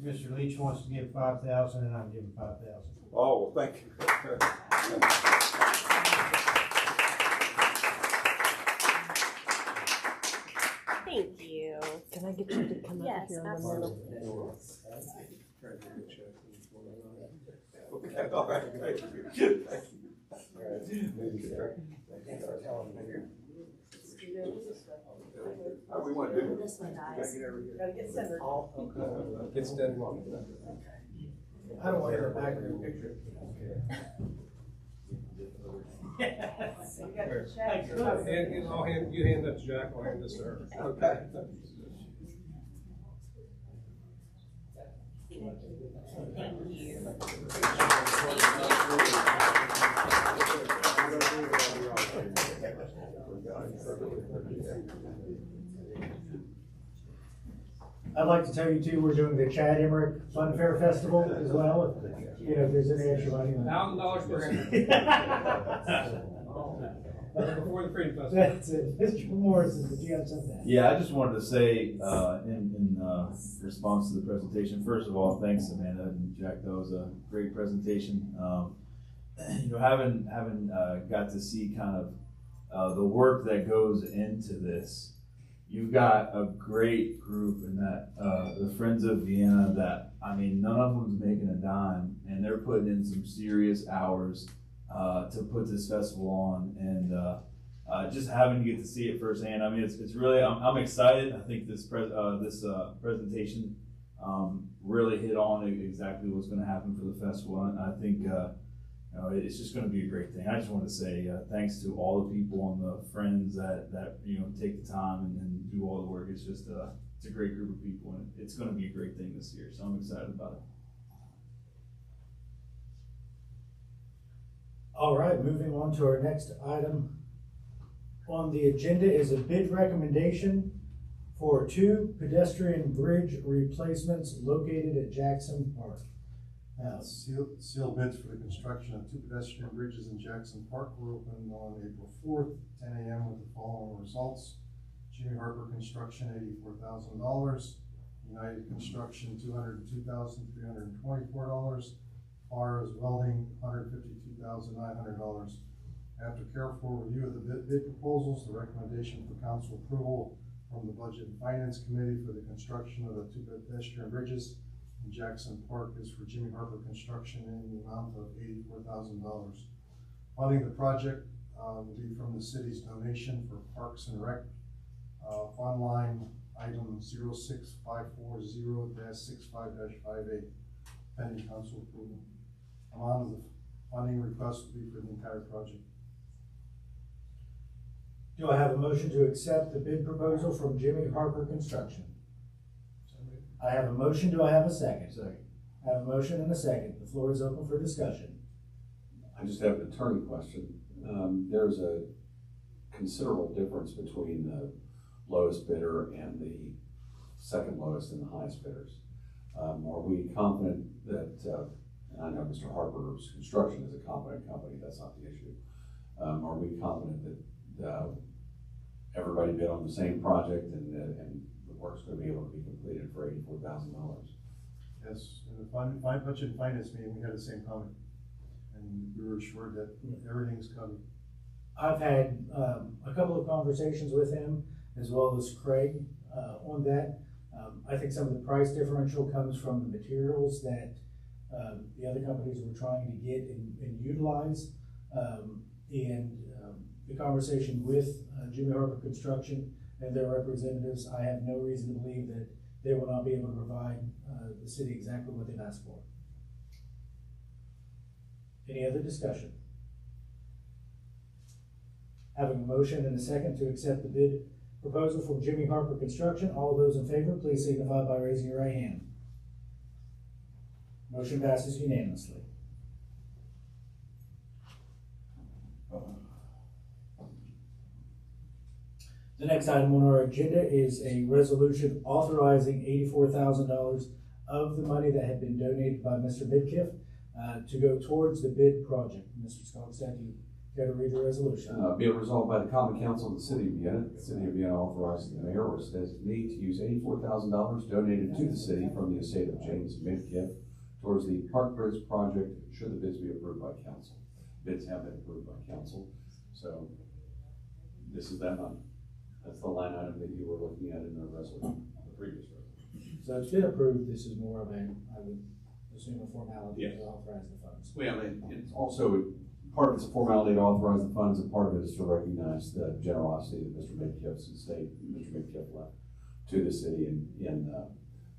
Mr. Leach wants to give $5,000, and I'm giving $5,000. Oh, well, thank you. Thank you. Can I get you to come Yes, up here absolutely. Okay, all right, thank you. How we want to do This way, guys. Gotta get centered. Get standing on. I don't want to go back in the picture. You hand that to Jack, I'll hand this to her. Okay. I'd like to tell you too, we're doing the Chad Emmerich Fun Fair Festival as well. You know, if there's any extra money. $1,000 per head. Before the Freedom Festival. That's it. Mr. Morrison, did you have something? Yeah, I just wanted to say, in response to the presentation, first of all, thanks Amanda and Jack. That was a great presentation. You know, having got to see kind of the work that goes into this, you've got a great group in that the Friends of Vienna. That I mean, none of them's making a dime, and they're putting in some serious hours to put this festival on, and just having to get to see it firsthand. I mean, it's really I'm excited. I think this presentation really hit on exactly what's going to happen for the festival, and I think you know, it's just going to be a great thing. I just want to say thanks to all the people on the Friends that you know take the time and do all the work. It's just it's a great group of people, and it's going to be a great thing this year. So I'm excited about it. All right, moving on to our next item on the agenda is a bid recommendation for 2 pedestrian bridge replacements located at Jackson Park. Now, Seal bids for the construction of 2 pedestrian bridges in Jackson Park were opened on April 4th, 10 a.m. with the following results. Jimmy Harper Construction, $84,000. United Construction, $202,324. Fars Welding, $152,900. After careful review of the bid proposals, the recommendation for council approval from the Budget and Finance Committee for the construction of the 2 pedestrian bridges in Jackson Park is for Jimmy Harper Construction in the amount of $84,000. Funding the project will be from the city's donation for Parks and Rec. Fund line item 06540-65-58, pending council approval. Amount of the funding request will be for the entire project. do I have a motion to accept the bid proposal from Jimmy Harper Construction? I have a motion. Do I have a second? Second. I have a motion and a second. The floor is open for discussion. I just have an attorney question. There's a considerable difference between the lowest bidder and the second lowest and the highest bidders. Are we confident that, and I know Mr. Harper's Construction is a competent company, that's not the issue. Are we confident that everybody bid on the same project and the work's going to be able to be completed for $84,000? Yes, in the budget and finance meeting, we had the same comment, and we were assured that everything's covered. I've had a couple of conversations with him as well as Craig on that. I think some of the price differential comes from the materials that the other companies were trying to get and utilize. The conversation with Jimmy Harper Construction and their representatives, I have no reason to believe that they will not be able to provide the city exactly what they've asked for. Any other discussion? Having a motion and a second to accept the bid proposal from Jimmy Harper Construction, all those in favor, please signify by raising your right hand. Motion passes unanimously. The next item on our agenda is a resolution authorizing $84,000 of the money that had been donated by Mr. Midkiff to go towards the bid project. Mr. Skogstad, do you care to read the resolution? Be it resolved by the Common Council of the City of Vienna, the City of Vienna authorizing the mayor or his designee to use $84,000 donated to the city from the estate of James Midkiff towards the Park Bridge project, should the bids be approved by council. Bids have been approved by council, so this is that money. That's the line item that you were looking at in the resolution, the previous resolution. So it's been approved. This is more of a, I would assume, a formality to authorize the funds. Well, it's also, part of it's a formality to authorize the funds, and part of it is to recognize the generosity that Mr. Midkiff's estate, Mr. Midkiff left to the city. And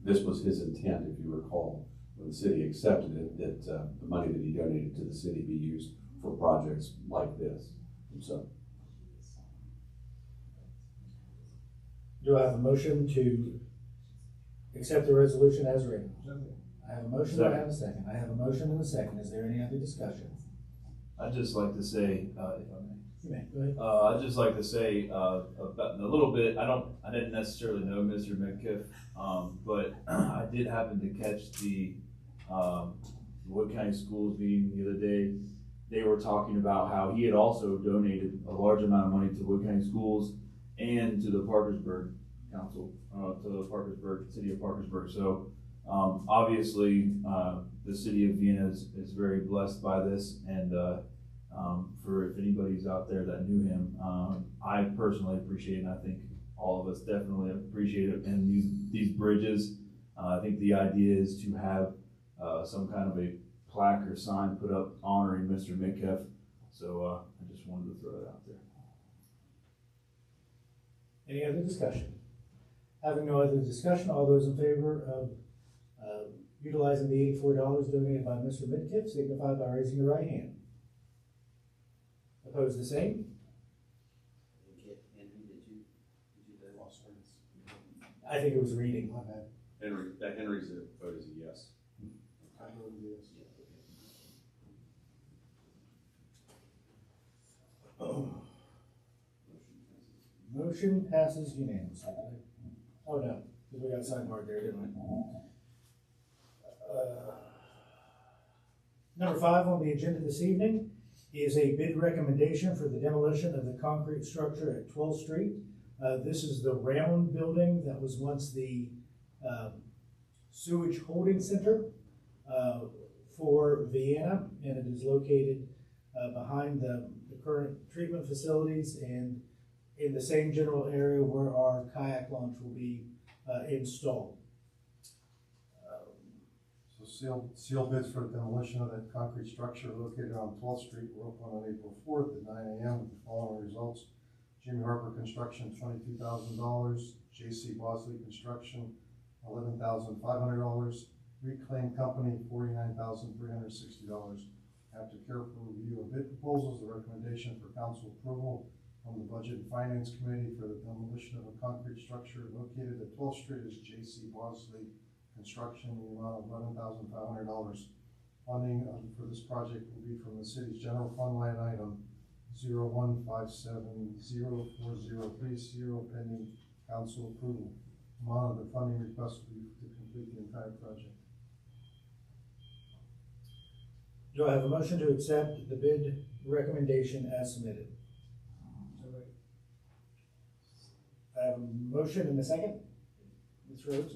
this was his intent, if you recall, when the city accepted it, that the money that he donated to the city be used for projects like this. And so, Do I have a motion to accept the resolution as written? I have a motion, do I have a second? I have a motion and a second. Is there any other discussion? I'd just like to say, if I may. You may, go ahead. I'd just like to say about a little bit. I didn't necessarily know Mr. Metcalf, but I did happen to catch the Wood County Schools meeting the other day. They were talking about how he had also donated a large amount of money to Wood County Schools and to the Parkersburg Council, to the Parkersburg, City of Parkersburg. So obviously, the City of Vienna is very blessed by this, and for if anybody's out there that knew him, I personally appreciate it, and I think all of us definitely appreciate it. And these bridges, I think the idea is to have some kind of a plaque or sign put up honoring Mr. Metcalf. So I just wanted to throw it out there. Any other discussion? Having no other discussion, all those in favor of utilizing the $84 donated by Mr. Midkiff signify by raising your right hand. Opposed, the same? I think it was reading. My bad. Henry's vote is a yes. I voted yes. Motion passes unanimously. Oh, no, because we got sidebar there, didn't we? Number 5 on the agenda this evening is a bid recommendation for the demolition of the concrete structure at 12th Street. This is the round building that was once the sewage holding center for Vienna, and it is located behind the current treatment facilities and in the same general area where our kayak launch will be installed. So sealed bids for the demolition of that concrete structure located on 12th Street were open on April 4th at 9 a.m. with the following results. Jimmy Harper Construction, $22,000. J.C. Bosley Construction, $11,500. Reclaim Company, $49,360. After careful review of bid proposals, the recommendation for council approval from the Budget and Finance Committee for the demolition of a concrete structure located at 12th Street is J.C. Bosley Construction in the amount of $11,500. Funding for this project will be from the city's general fund line item 0157040330 pending council approval. Amount of the funding request will be to complete the entire project. Do I have a motion to accept the bid recommendation as submitted? I have a motion and a second. Ms. Rhodes?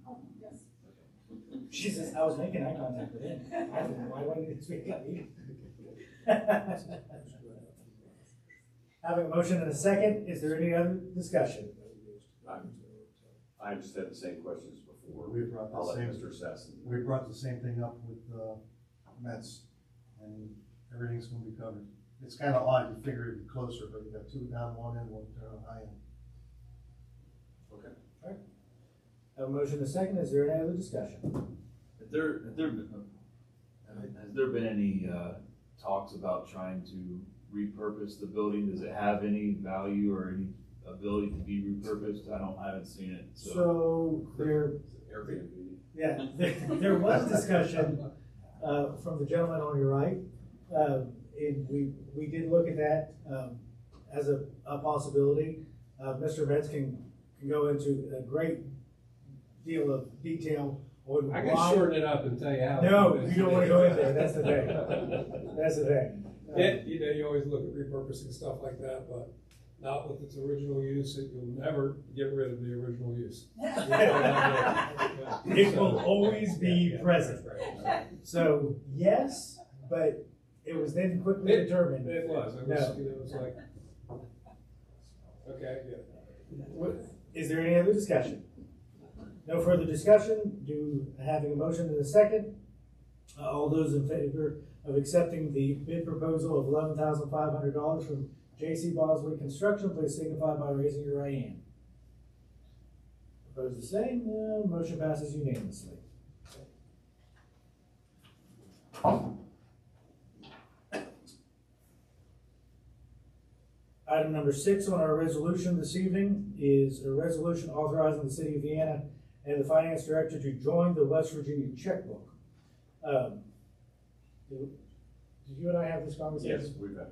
Oh, yes. She says, I was making eye contact with him. I don't know, why wouldn't you speak at me? Having a motion and a second, is there any other discussion? I just had the same questions before. We brought the I'll let same- Mr. Sasson. We brought the same thing up with Mets, and everything's gonna be covered. It's kind of odd, you figure it'd be closer, but you got two down one end, one down high end. Okay. Have a motion and a second, is there any other discussion? Has there been any talks about trying to repurpose the building? Does it have any value or any ability to be repurposed? I haven't seen it. So there, Airbnb. yeah, there was discussion from the gentleman on your right. And we did look at that as a possibility. Mr. Metz can go into a great deal of detail on I why. can shorten it up and tell you how. No, you don't want to go in there. That's the thing. That's the thing. You always look at repurposing stuff like that, but not with its original use. You'll never get rid of the original use. It will always be present. So yes, but it was then quickly determined. It was. It was, No. it was like, okay, I get it. Is there any other discussion? No further discussion. Having a motion in a second. All those in favor of accepting the bid proposal of $11,500 from J.C. Bosley Construction, please signify by raising your right hand. Opposed, the same. Motion passes unanimously. Item number 6 on our resolution this evening is a resolution authorizing the City of Vienna and the Finance Director to join the West Virginia checkbook. Did you and I have this conversation? Yes, we've had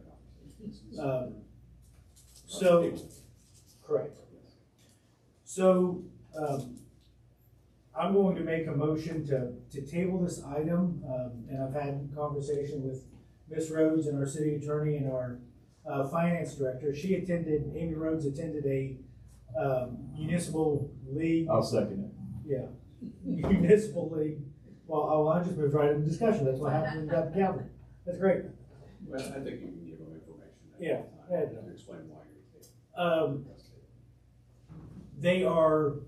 conversations. Correct. So, I'm going to make a motion to table this item, and I've had conversation with Ms. Rhodes and our city attorney and our finance director. Amy Rhodes attended a municipal league. I'll second Yeah, municipal league. Well, I just moved right into discussion. That's what happened when we got the calendar. That's great. Well, I think you can give them information. Yeah. To explain why you're taking.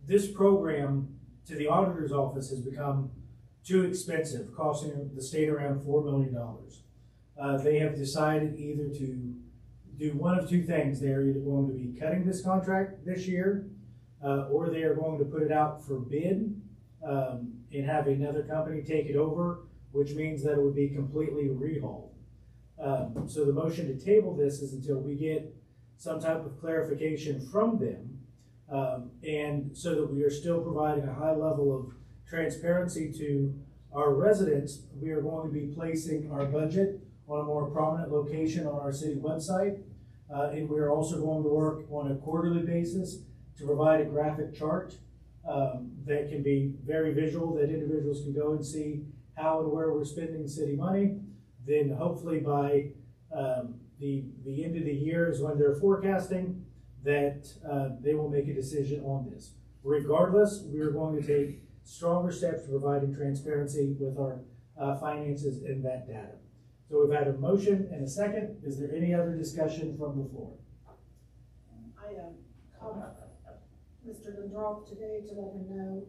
This program to the auditor's office has become too expensive, costing the state around $4 million. They have decided either to do one of two things. They're either going to be cutting this contract this year, or they are going to put it out for bid and have another company take it over, which means that it would be completely rehauled. So the motion to table this is until we get some type of clarification from them, and so that we are still providing a high level of transparency to our residents. We are going to be placing our budget on a more prominent location on our city website, and we are also going to work on a quarterly basis to provide a graphic chart that can be very visual, that individuals can go and see how and where we're spending city money. Then hopefully by the end of the year is when they're forecasting that they will make a decision on this. Regardless, we are going to take stronger steps to providing transparency with our finances and that data. So we've had a motion and a second. Is there any other discussion from the floor? I called Mr. Lindroth today to let him know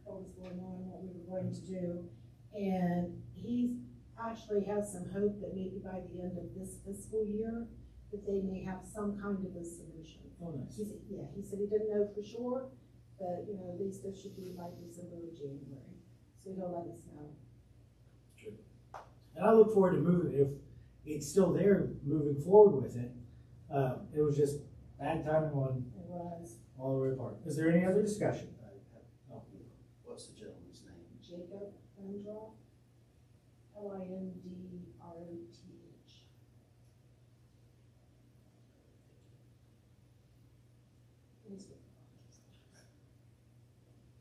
what was going on, what we were going to do. And he actually has some hope that maybe by the end of this fiscal year, that they may have some kind of a solution. Oh, nice. He said he didn't know for sure, but at least this should be by December or January. So he'll let us know. Good. And I look forward to moving, if it's still there, moving forward with it. It was just bad timing on all the way apart. Is there any other discussion? No. What's the gentleman's name? Jacob Lindroth, Lindroth.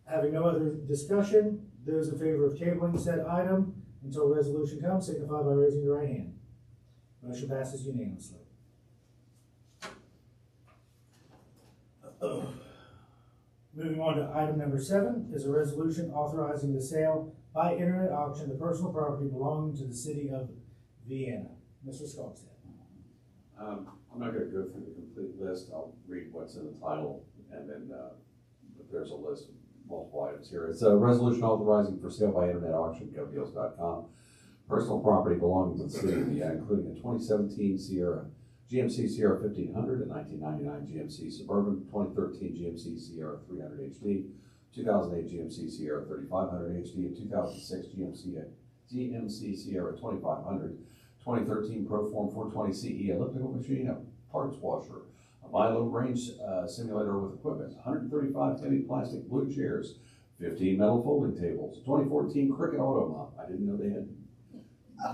Having no other discussion, those in favor of tabling said item until a resolution comes, signify by raising your right hand. Motion passes unanimously. Moving on to item number 7 is a resolution authorizing the sale by internet auction of personal property belonging to the city of Vienna. Mr. Skogstad. I'm not going to go through the complete list. I'll read what's in the title, and then there's a list of multiple items here. It's a resolution authorizing for sale by internet auction, GovDeals.com, personal property belonging to the city of Vienna, including a 2017 GMC Sierra 1500, a 1999 GMC Suburban, 2013 GMC Sierra 300 HD, 2008 GMC Sierra 3500 HD, and 2006 GMC Sierra 2500, 2013 Proform 420 CE elliptical machine, a parts washer, a Milo range simulator with equipment, 135 heavy plastic blue chairs, 15 metal folding tables, 2014 Cricket Auto Mop. I didn't know they had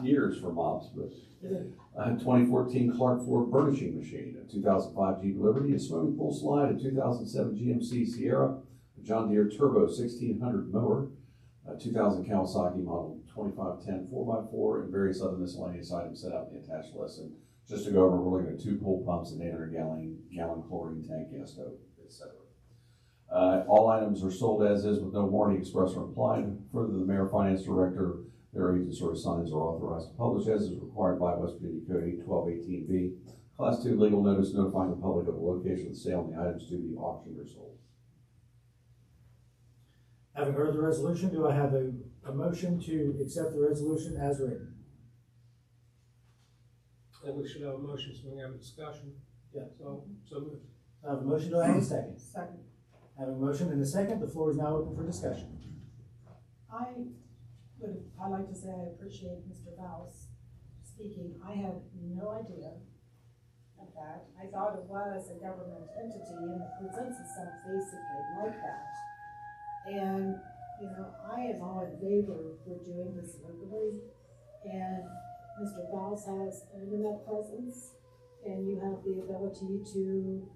years for mops, but 2014 Clark Ford burnishing machine, a 2005 Jeep Liberty, a swimming pool slide, a 2007 GMC Sierra, a John Deere Turbo 1600 mower, a 2000 Kawasaki model 2510 4x4, and various other miscellaneous items set out in the attached list. And just to go over, we're looking at 2 pool pumps, an 800 gallon chlorine tank, gas stove, etc. All items are sold as is with no warranty express or implied. Further, the mayor, finance director, their agents or assigns are authorized to publish as is required by West Virginia Code 81218B. Class 2 legal notice notifying the public of the location of the sale and the items to be auctioned or sold. Having heard the resolution, do I have a motion to accept the resolution as written? I think we should have a motion so we can have a discussion. Yeah. So moved. I have a motion, do I have a second? Second. Having a motion and a second, the floor is now open for discussion. I'd like to say I appreciate Mr. Baus speaking. I had no idea of that. I thought it was a government entity and it presents itself basically like that. And, you know, I am all in favor for doing this locally. And Mr. Fowles has an internet presence, and you have the ability to,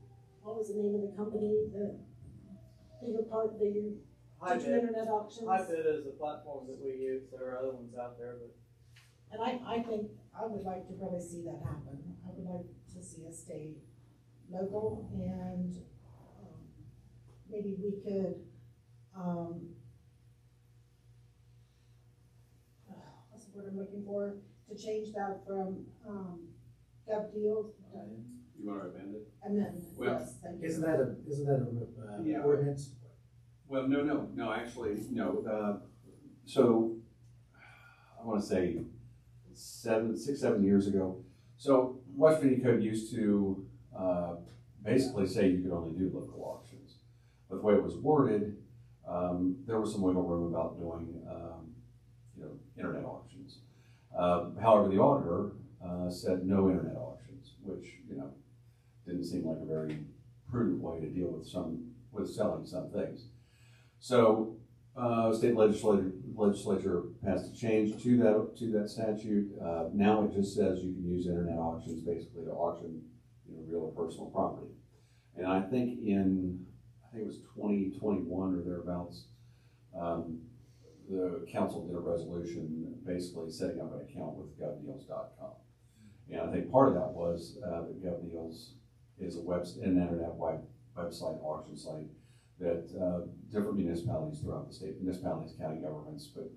what was the name of the company that you're part, that you to do internet auctions? HiBid is a platform that we use. There are other ones out there, but. And I think I would like to really see that happen. I would like to see us stay local, and maybe we could, what's the word I'm looking for? To change that from Gov Deals. You want to amend it? Amend, Well, yes, thank you. Isn't that a Yeah. ordinance? Well, no, actually, no. So I want to say 6, 7 years ago. So West Virginia Code used to basically say you could only do local auctions. But the way it was worded, there was some wiggle room about doing, internet auctions. However, the auditor said no internet auctions, which, didn't seem like a very prudent way to deal with selling some things. So state legislature passed a change to that statute. Now it just says you can use internet auctions basically to auction, real or personal property. And I think it was 2021 or thereabouts, the council did a resolution basically setting up an account with govdeals.com. And I think part of that was that GovDeals is an internet website, auction site that different municipalities throughout the state, municipalities, county governments, but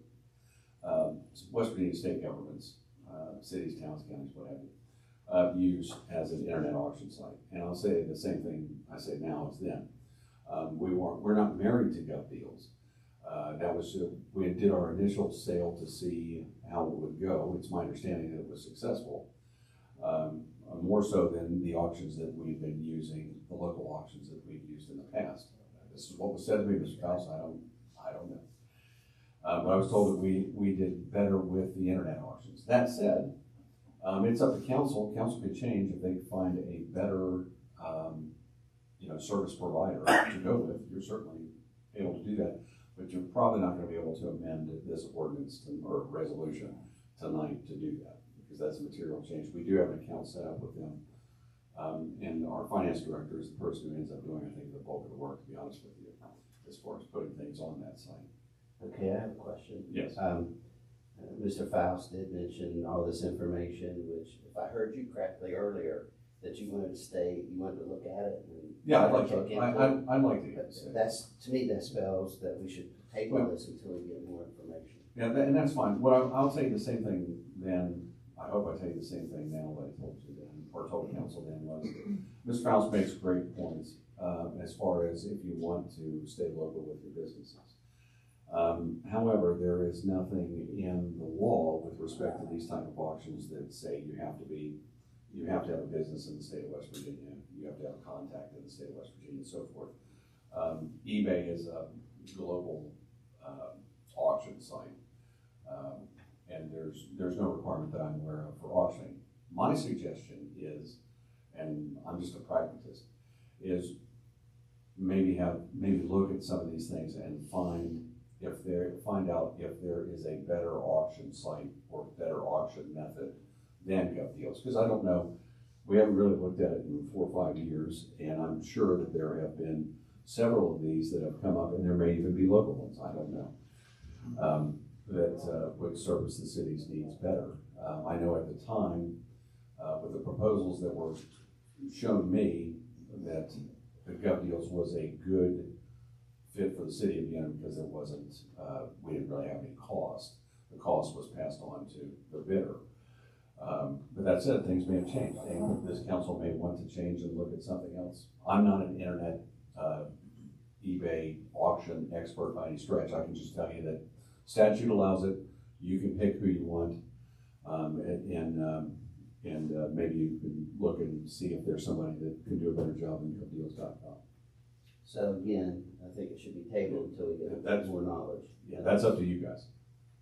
West Virginia state governments, cities, towns, counties, what have you, use as an internet auction site. And I'll say the same thing I say now as then. We're not married to GovDeals. That was we did our initial sale to see how it would go. It's my understanding that it was successful, more so than the auctions that we've been using, the local auctions that we've used in the past. This is what was said to me, Mr. Fowles. I don't know, but I was told that we did better with the internet auctions. That said, it's up to council. Council could change if they find a better, service provider to go with. You're certainly able to do that. But you're probably not going to be able to amend this ordinance or resolution tonight to do that, because that's a material change. We do have an account set up with them. And our finance director is the person who ends up doing, I think, the bulk of the work, to be honest with you, as far as putting things on that site. Okay, I have a question. Yes. Mr. Faust did mention all this information, which, if I heard you correctly earlier, that you wanted to look at it. And Yeah, I'd like to. look into I'd like to. That's, to me, that spells that we should table this until we get more information. Yeah, and that's fine. Well, I'll tell you the same thing then. I hope I tell you the same thing now that I told you then, or told the council then, was Ms. Faust makes great points as far as if you want to stay local with your businesses. However, there is nothing in the law with respect to these type of auctions that say you have to have a business in the state of West Virginia, you have to have a contact in the state of West Virginia, and so forth. eBay is a global auction site, and there's no requirement that I'm aware of for auctioning. My suggestion is, and I'm just a pragmatist, is maybe look at some of these things and find out if there is a better auction site or better auction method than GovDeals, because I don't know, we haven't really looked at it in 4 or 5 years, and I'm sure that there have been several of these that have come up, and there may even be local ones, I don't know, that would service the city's needs better. I know at the time, with the proposals that were shown me, that the GovDeals was a good fit for the city of Vienna because we didn't really have any cost. The cost was passed on to the bidder. But that said, things may have changed, and this council may want to change and look at something else. I'm not an internet eBay auction expert by any stretch. I can just tell you that statute allows it. You can pick who you want, and maybe you can look and see if there's somebody that can do a better job than GovDeals.com. So again, I think it should be tabled until we get more knowledge. Yeah, that's up to you guys.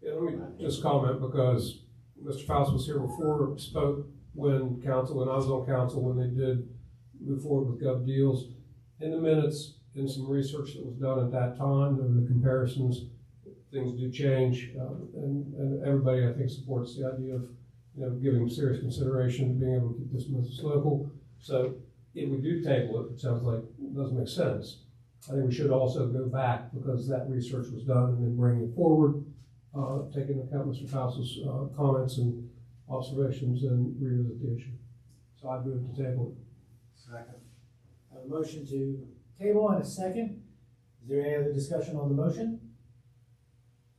Yeah, let me just comment, because Mr. Faust was here before, spoke when I was on council, when they did move forward with gov deals. In the minutes, in some research that was done at that time, there were the comparisons, things do change, and everybody, I think, supports the idea of, giving serious consideration to being able to keep this business local. So if we do table it, it sounds like it doesn't make sense. I think we should also go back, because that research was done, and then bring it forward, taking into account Mr. Fausel's comments and observations, and revisit the issue. So I move to table it. Second. I have a motion to table and a second. Is there any other discussion on the motion?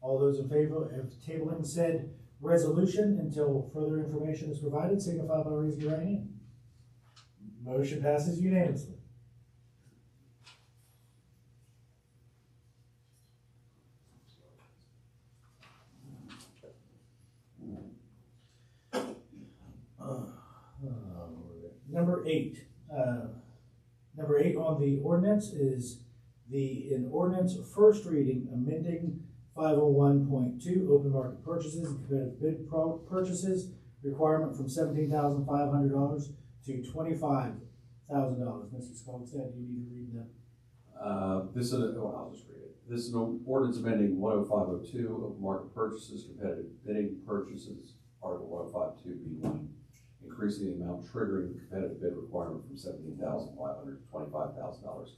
All those in favor of tabling said resolution until further information is provided, signify by raising your right hand. Motion passes unanimously. Number eight. Number 8 on the ordinance is an ordinance first reading amending 501.2 open market purchases and competitive bid purchases requirement from $17,500 to $25,000. Mr. Skogstad, you need to read that. I'll just read it. This is an ordinance amending 10502 open market purchases, competitive bidding purchases, Article 105.2B1, increasing the amount triggering the competitive bid requirement from $17,500 to $25,000.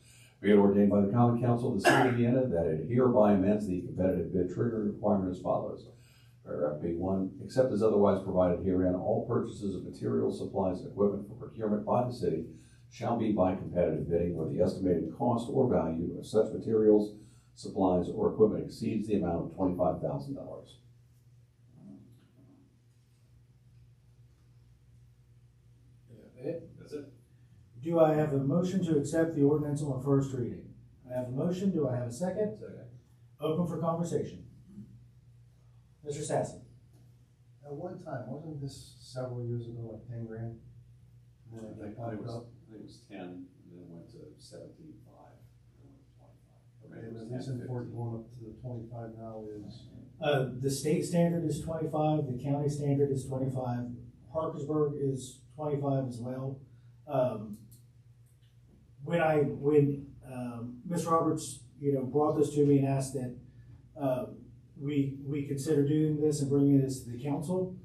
Be it ordained by the Common Council of the City of Vienna that it hereby amends the competitive bid triggering requirement as follows. Paragraph B1, except as otherwise provided herein, all purchases of materials, supplies, and equipment for procurement by the city shall be by competitive bidding where the estimated cost or value of such materials, supplies, or equipment exceeds the amount of $25,000. That's it. Do I have a motion to accept the ordinance on first reading? I have a motion. Do I have a second? Second. Open for conversation. Mr. Sassen. At one time, wasn't this several years ago, like 10 grand? And then I it think it popped up. was 10, and then went to 17.5, and went to 25. Or maybe Okay, it was the reason 10, for it 15. going up to the 25 now is, The state standard is 25. The county standard is 25. Parkersburg is 25 as well. When Ms. Roberts, brought this to me and asked that we consider doing this and bringing this to the council,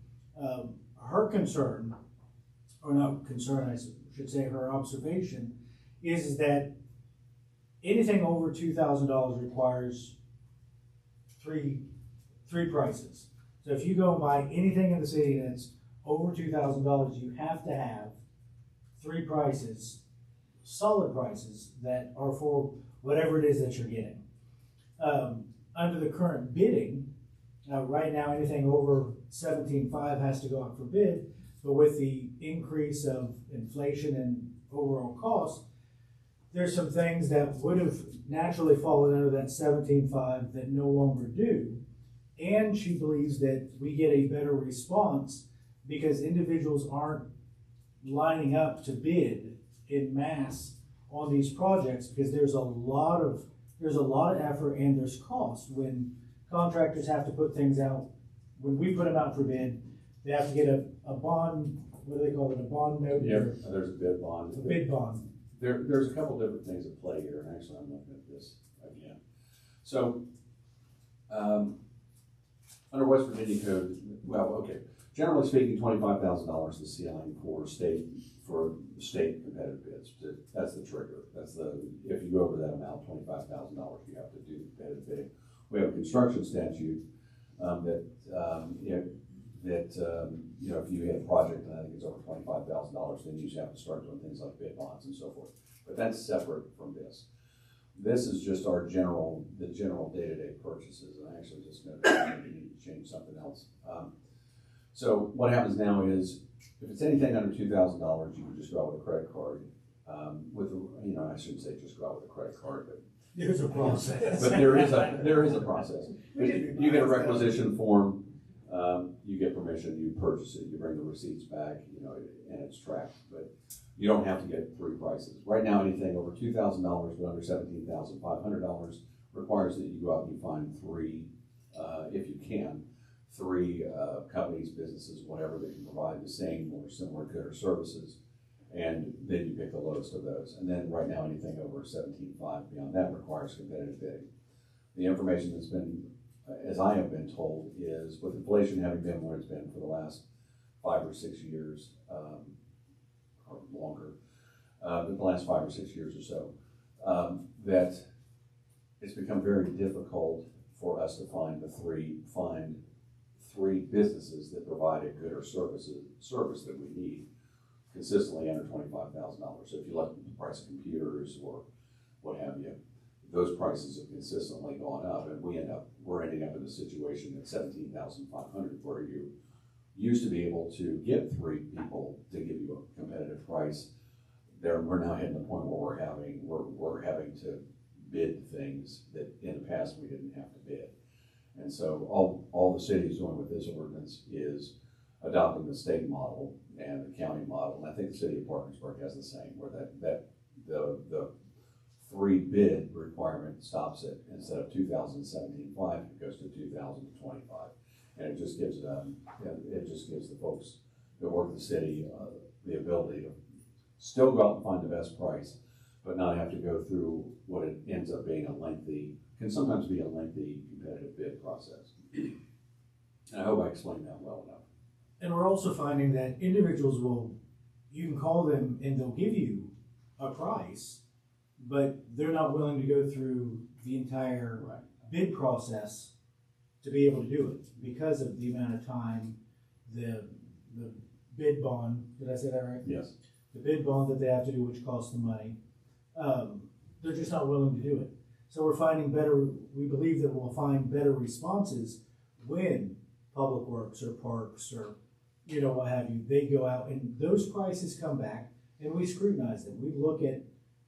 her concern, or not concern, I should say, her observation is that anything over $2,000 requires three prices. So if you go and buy anything in the city that's over $2,000, you have to have 3 prices, solid prices, that are for whatever it is that you're getting. Under the current bidding, right now anything over $17,500 has to go out for bid, but with the increase of inflation and overall cost, there's some things that would have naturally fallen under that $17,500 that no longer do. And she believes that we get a better response because individuals aren't lining up to bid in mass on these projects, because there's a lot of effort and there's cost when contractors have to put things out. When we put them out for bid, they have to get a bond. What do they call it? A bond note? Yep, there's a bid bond. A bid bond. There's a couple different things at play here, and actually I'm looking at this again. So, under West Virginia code, generally speaking, $25,000 is the ceiling for state competitive bids. That's the trigger. If you go over that amount, $25,000, you have to do competitive bidding. We have a construction statute if you hit a project and I think it's over $25,000, then you just have to start doing things like bid bonds and so forth. But that's separate from this. This is just the general day-to-day purchases, and I actually just noticed that we need to change something else. So what happens now is, if it's anything under $2,000, you can just go out with a credit card. I shouldn't say just go out with a credit card, but there's a process. But there is a process. You get a requisition form. You get permission, you purchase it, you bring the receipts back, and it's tracked. But you don't have to get 3 prices. Right now, anything over $2,000 but under $17,500 requires that you go out and you find 3, if you can, three companies, businesses, whatever, that can provide the same or similar good or services. And then you pick the lowest of those. And then right now, anything over 17.5 beyond that requires competitive bidding. The information that's been, as I have been told, is with inflation having been what it's been for the last 5 or 6 years, or longer, the last 5 or 6 years or so, that it's become very difficult for us to find three businesses that provide a good or service that we need consistently under $25,000. So if you look at the price of computers or what have you, those prices have consistently gone up, and we're ending up in a situation at $17,500 where you used to be able to get 3 people to give you a competitive price. We're now hitting the point where we're having to bid things that in the past we didn't have to bid. And so all the city is doing with this ordinance is adopting the state model and the county model. And I think the city of Parkersburg has the same, where the 3 bid requirement stops it. Instead of 2017-5, it goes to 2025. And it just gives the folks that work in the city the ability to still go out and find the best price, but not have to go through what it ends up being can sometimes be a lengthy competitive bid process. And I hope I explained that well enough. And we're also finding that individuals you can call them and they'll give you a price, but they're not willing to go through the entire bid process to be able to do it because of the amount of time, the bid bond, did I say that right? Yes. The bid bond that they have to do, which costs them money. They're just not willing to do it. So we believe that we'll find better responses when Public Works or Parks or, what have you, they go out and those prices come back and we scrutinize them. We look at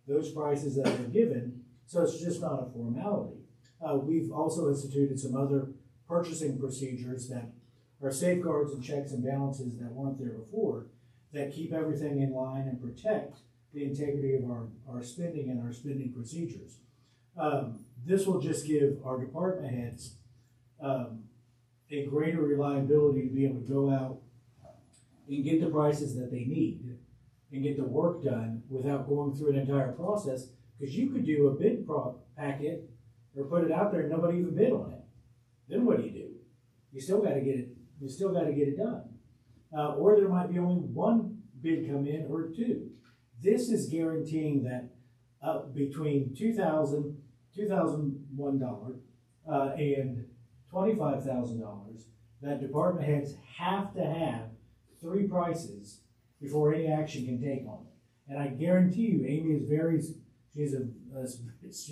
those prices that are given, so it's just not a formality. We've also instituted some other purchasing procedures that are safeguards and checks and balances that weren't there before that keep everything in line and protect the integrity of our spending and our spending procedures. This will just give our department heads a greater reliability to be able to go out and get the prices that they need and get the work done without going through an entire process, because you could do a bid packet or put it out there and nobody even bid on it. Then what do? You still got to get it done. Or there might be only one bid come in or 2. This is guaranteeing that between $2,001 and $25,000, that department heads have to have 3 prices before any action can take on it. And I guarantee you, Amy is she's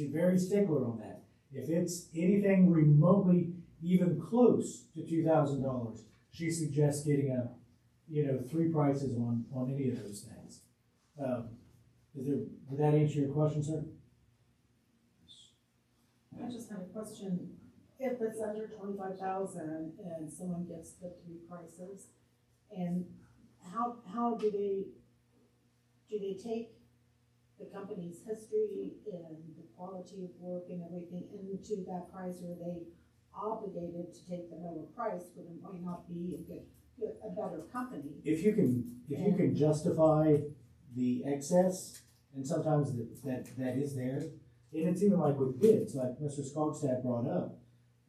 very stickler on that. If it's anything remotely even close to $2,000, she suggests getting 3 prices on any of those things. Did that answer your question, sir? I just had a question. If it's under 25,000 and someone gets the 3 prices, and how do they take the company's history and the quality of work and everything into that price, or are they obligated to take the lower price when it might not be a better company? If you can justify the excess, and sometimes that is there, and it's even like with bids, like Mr. Skogstad brought up,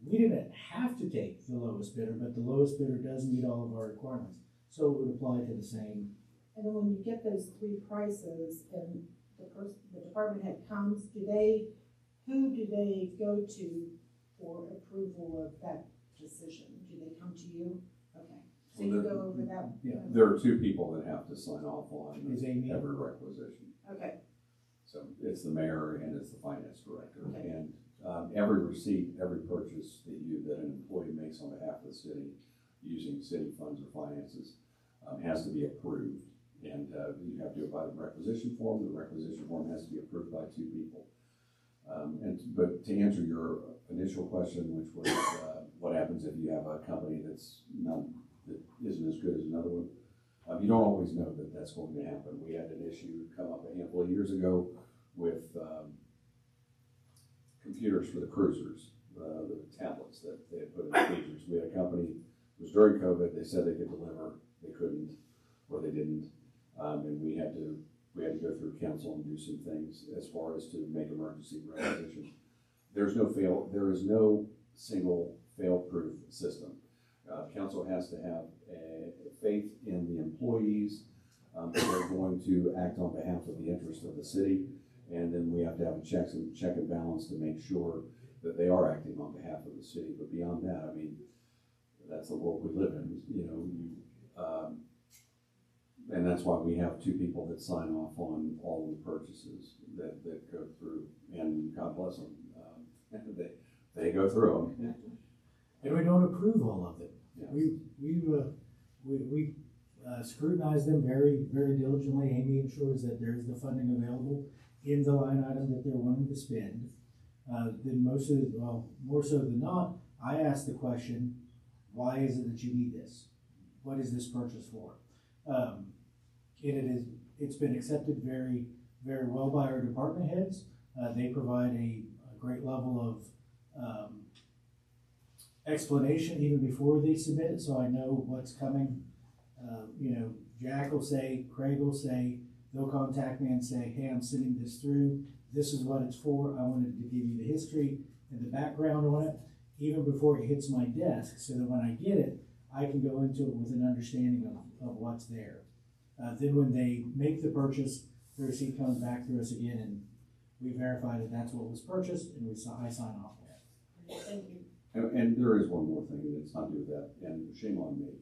we didn't have to take the lowest bidder, but the lowest bidder does meet all of our requirements, so it would apply to the same. And then when you get those 3 prices and the department head comes, who do they go to for approval of that decision? Do they come to you? Okay. So you go over that? Yeah. There are 2 people that have to sign off on every requisition. Okay. So it's the mayor and it's the finance director. Okay. And every receipt, every purchase that an employee makes on behalf of the city using city funds or finances has to be approved. And you have to do it by the requisition form. The requisition form has to be approved by 2 people. But to answer your initial question, which was what happens if you have a company that isn't as good as another one, you don't always know that that's going to happen. We had an issue come up a handful of years ago with computers for the cruisers, the tablets that they had put in the features. We had a company was during COVID. They said they could deliver, they couldn't, or they didn't, and we had to go through council and do some things as far as to make emergency requisitions. There is no single fail-proof system. Council has to have faith in the employees that they're going to act on behalf of the interest of the city, and then we have to have a check and balance to make sure that they are acting on behalf of the city. But beyond that, I mean, that's the world we live in, and that's why we have 2 people that sign off on all of the purchases that go through, and God bless them, they go through them. And we don't approve all of it. Yes. We scrutinize them very, very diligently. Amy ensures that there is the funding available in the line item that they're wanting to spend. Then more so than not, I ask the question, why is it that you need this? What is this purchase for? And it's been accepted very, very well by our department heads. They provide a great level of explanation even before they submit it, so I know what's coming. Jack will say, Craig will say, they'll contact me and say, hey, I'm sending this through. This is what it's for. I wanted to give you the history and the background on it, even before it hits my desk, so that when I get it, I can go into it with an understanding of what's there. Then when they make the purchase, the receipt comes back through us again, and we verify that that's what was purchased, and I sign off on it. Thank you. And there is one more thing that's not to do with that, and shame on me.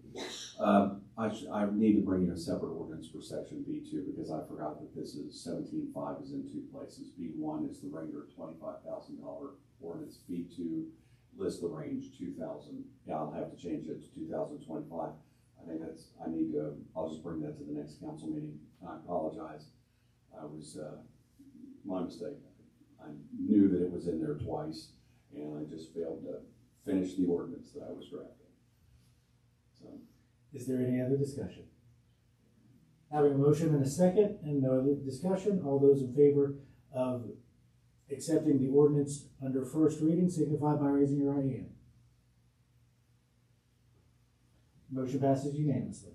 I need to bring in a separate ordinance for section B2 because I forgot that this is 17.5 is in 2 places. B1 is the regular $25,000 ordinance. B2 lists the range 2,000. Yeah, I'll have to change it to 2025. I think I'll just bring that to the next council meeting. I apologize. I was, my mistake. I knew that it was in there twice, and I just failed to finish the ordinance that I was drafting. So, is there any other discussion? Having a motion and a second and no other discussion, all those in favor of accepting the ordinance under first reading signify by raising your right hand. Motion passes unanimously.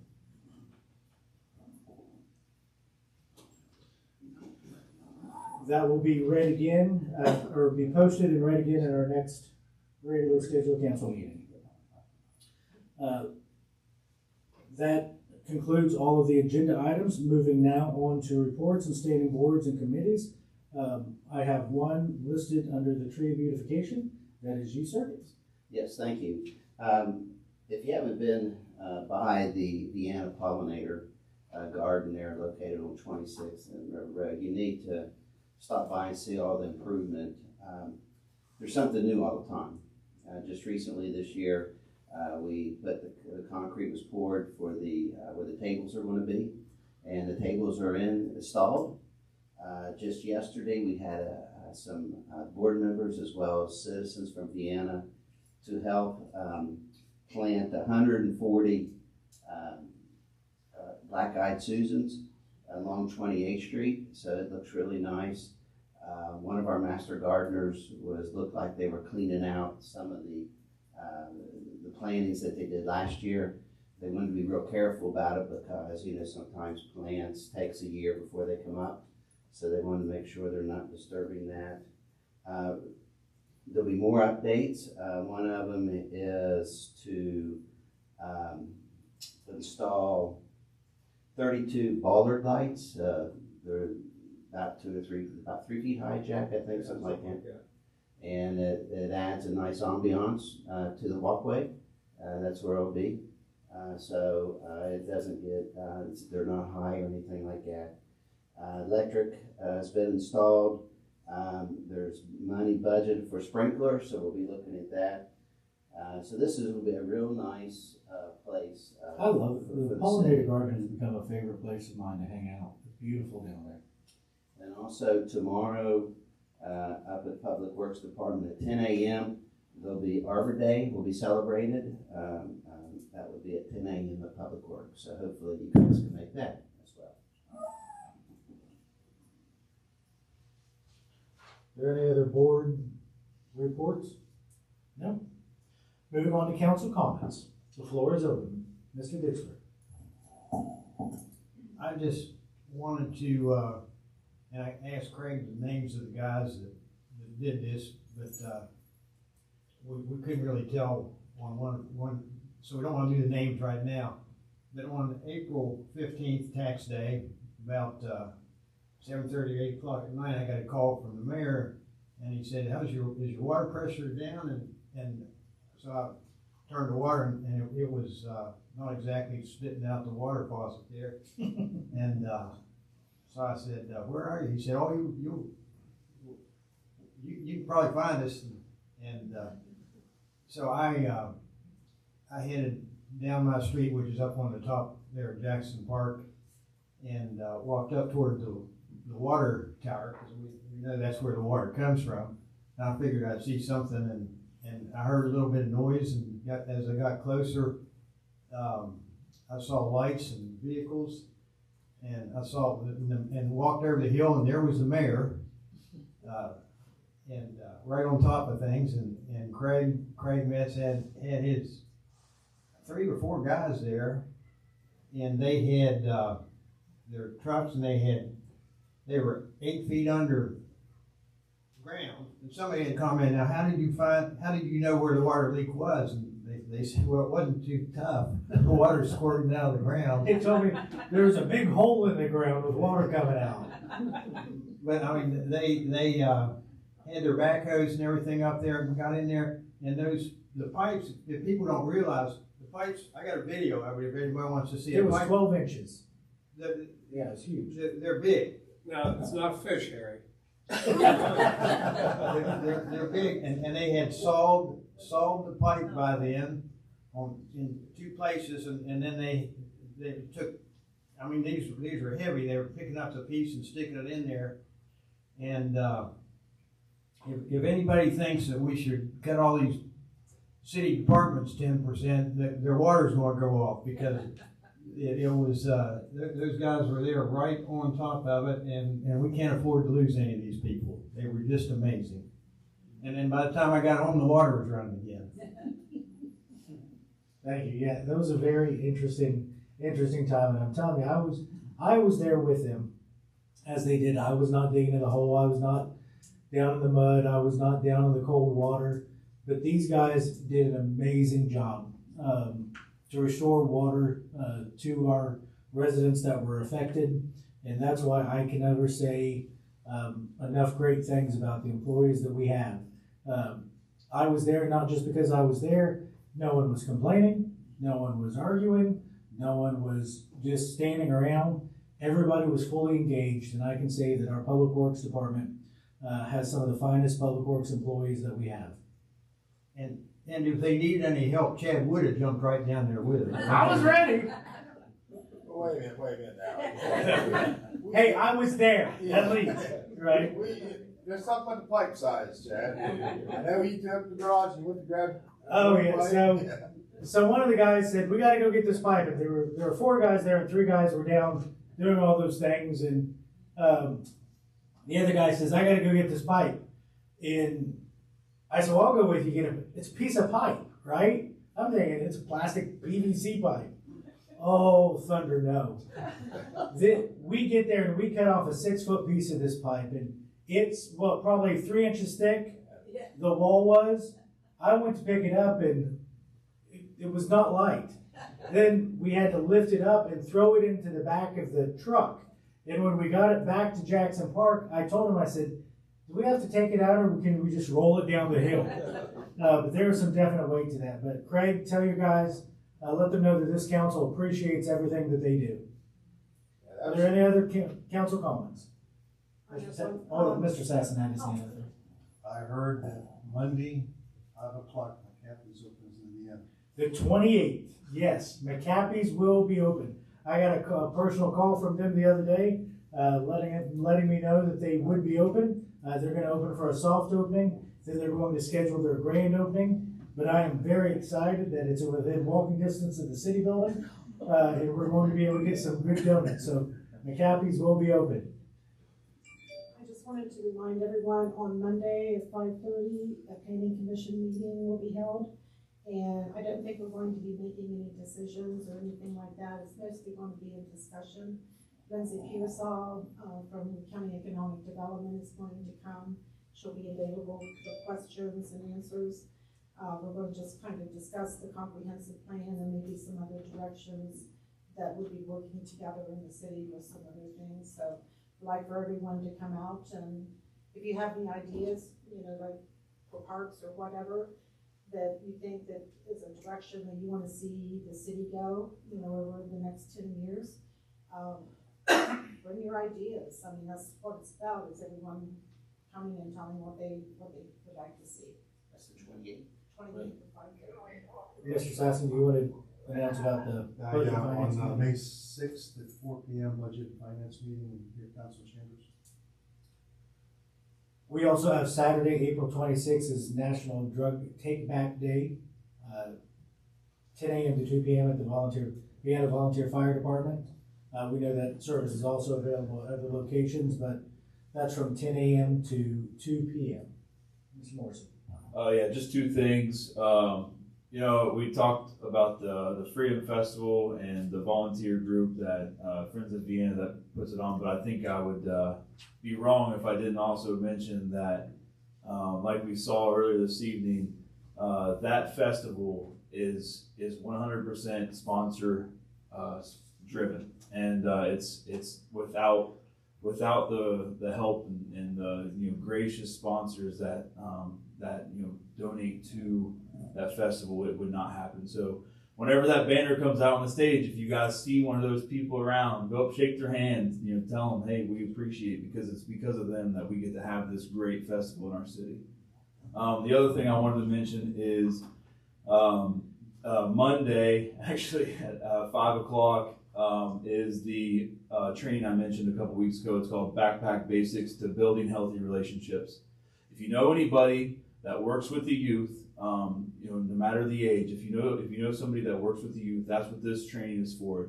That will be read again, or be posted and read again at our next regularly scheduled council meeting. That concludes all of the agenda items. Moving now on to reports and standing boards and committees. I have one listed under the tree beautification. That is you, sir. Yes, thank you. If you haven't been by the Vienna Pollinator garden there located on 26th and River Road, you need to stop by and see all the improvement. There's something new all the time. Just recently this year, we put the concrete was poured for the where the tables are going to be, and the tables are installed. Just yesterday, we had some board members as well as citizens from Vienna to help plant 140 black-eyed Susans along 28th Street, so it looks really nice. One of our master gardeners looked like they were cleaning out some of the plantings that they did last year. They wanted to be real careful about it because, sometimes plants takes a year before they come up, so they wanted to make sure they're not disturbing that. There'll be more updates. One of them is to install 32 bollard lights. They're about 3 feet high, Jack, I think, something like that. And it adds a nice ambiance to the walkway. That's where it'll be. So it doesn't get, they're not high or anything like that. Electric has been installed. There's money budgeted for sprinklers, so we'll be looking at that. So this will be a real nice place. I love it. The Pollinator Garden has become a favorite place of mine to hang out. It's beautiful down there. And also tomorrow, up at Public Works Department at 10 a.m., there'll be Arbor Day will be celebrated. That will be at 10 a.m. at Public Works. So hopefully you guys can make that as well. Are there any other board reports? No. Moving on to council comments. The floor is open. Mr. Dixler. I just wanted to, and I asked Craig the names of the guys that did this, but we couldn't really tell on one, so we don't want to do the names right now. But on April 15th, tax day, about 7:30, 8 o'clock at night, I got a call from the mayor, and he said, is your water pressure down? And so I turned the water, and it was not exactly spitting out the water faucet there. And so I said, where are you? He said, oh, you can probably find us. And so I headed down my street, which is up on the top there at Jackson Park, and walked up toward the water tower, because we know that's where the water comes from. And I figured I'd see something, and I heard a little bit of noise, and as I got closer, I saw lights and vehicles, and I saw and walked over the hill, and there was the mayor, and right on top of things, and Craig Metz had his 3 or 4 guys there, and they had their trucks, and they were 8 feet under ground. And somebody had commented, now how did you know where the water leak was? And they said, well, it wasn't too tough. The water squirting out of the ground. They told me there was a big hole in the ground with water coming out. But I mean, they had their backhoes and everything up there and got in there. And the pipes, if people don't realize, the pipes, I got a video of it if anybody wants to see it. It was 12 inches. Yeah, it's huge. They're big. No, it's not fish, Harry. they're big, and they had sawed the pipe by then in 2 places, and then they took. I mean, these were heavy. They were picking up the piece and sticking it in there. And if anybody thinks that we should cut all these city departments 10%, their water's going to go off, because it was those guys were there right on top of it, and we can't afford to lose any of these people. They were just amazing. And then by the time I got home, the water was running again. Thank you. Yeah, that was a very interesting time, and I'm telling you, I was there with them as they did. I was not digging in the hole. I was not down in the mud. I was not down in the cold water. But these guys did an amazing job to restore water to our residents that were affected. And that's why I can never say enough great things about the employees that we have. I was there not just because I was there. No one was complaining. No one was arguing. No one was just standing around. Everybody was fully engaged. And I can say that our Public Works Department has some of the finest Public Works employees that we have. And if they needed any help, Chad would have jumped right down there with it. I was ready. Wait a minute now. Hey, I was there, at least, right? There's something about the pipe size, Chad. I know he took up the garage and went to grab. Oh yeah, so one of the guys said, we got to go get this pipe. And there were 4 guys there, and 3 guys were down doing all those things. And the other guy says, I got to go get this pipe. And I said, well, I'll go with you. Get it. It's a piece of pipe, right? I'm thinking it's a plastic PVC pipe. Oh, thunder, no. We get there and we cut off a 6-foot piece of this pipe, and it's probably 3 inches thick. The wall was. I went to pick it up, and it was not light. Then we had to lift it up and throw it into the back of the truck. And when we got it back to Jackson Park, I told him, I said, do we have to take it out, or can we just roll it down the hill? But there was some definite weight to that. But Craig, tell your guys, let them know that this council appreciates everything that they do. Are there any other council comments? Mr. Sasson had his hand up there. I heard that Monday, 5 o'clock, McCappy's opens in the end. The 28th, yes, McCappy's will be open. I got a personal call from them the other day, letting me know that they would be open. They're going to open for a soft opening. Then they're going to schedule their grand opening. But I am very excited that it's within walking distance of the city building. And we're going to be able to get some good donuts. So McCappy's will be open. I just wanted to remind everyone on Monday at 5:30, a planning commission meeting will be held. And I don't think we're going to be making any decisions or anything like that. It's mostly going to be a discussion. Lindsay Pearsall from County Economic Development is going to come. She'll be available for questions and answers. We're going to just kind of discuss the comprehensive plan and maybe some other directions that would be working together in the city with some other things. So I'd like for everyone to come out, and if you have any ideas, you know, like for parks or whatever, that you think that is a direction that you want to see the city go, you know, over the next 10 years, bring your ideas. I mean, that's what it's about, is everyone coming and telling what they would like to see. That's the 28th. 28th. Mr. Sassen, do you want to announce about the budget Yeah, finance on meeting? May 6th at 4 p.m. budget and finance meeting in your council chambers. We also have Saturday, April 26th is National Drug Take Back Day, 10 a.m. to 2 p.m. at the Vienna Volunteer Fire Department. We know that service is also available at other locations, but that's from 10 a.m. to 2 p.m. Mr. Morrison. Yeah, just two things. You know, we talked about the Freedom Festival and the volunteer group that Friends of Vienna that puts it on, but I think I would be wrong if I didn't also mention that, like we saw earlier this evening, that festival is 100% sponsor driven, and it's without the help and the gracious sponsors that donate to that festival, it would not happen. So whenever that banner comes out on the stage, if you guys see one of those people around, go up, shake their hands, tell them, hey, we appreciate it, because it's because of them that we get to have this great festival in our city. The other thing I wanted to mention is Monday, actually at 5 o'clock, is the training I mentioned a couple weeks ago. It's called Backpack Basics to Building Healthy Relationships. If you know anybody that works with the youth, no matter the age, if you know somebody that works with the youth, that's what this training is for.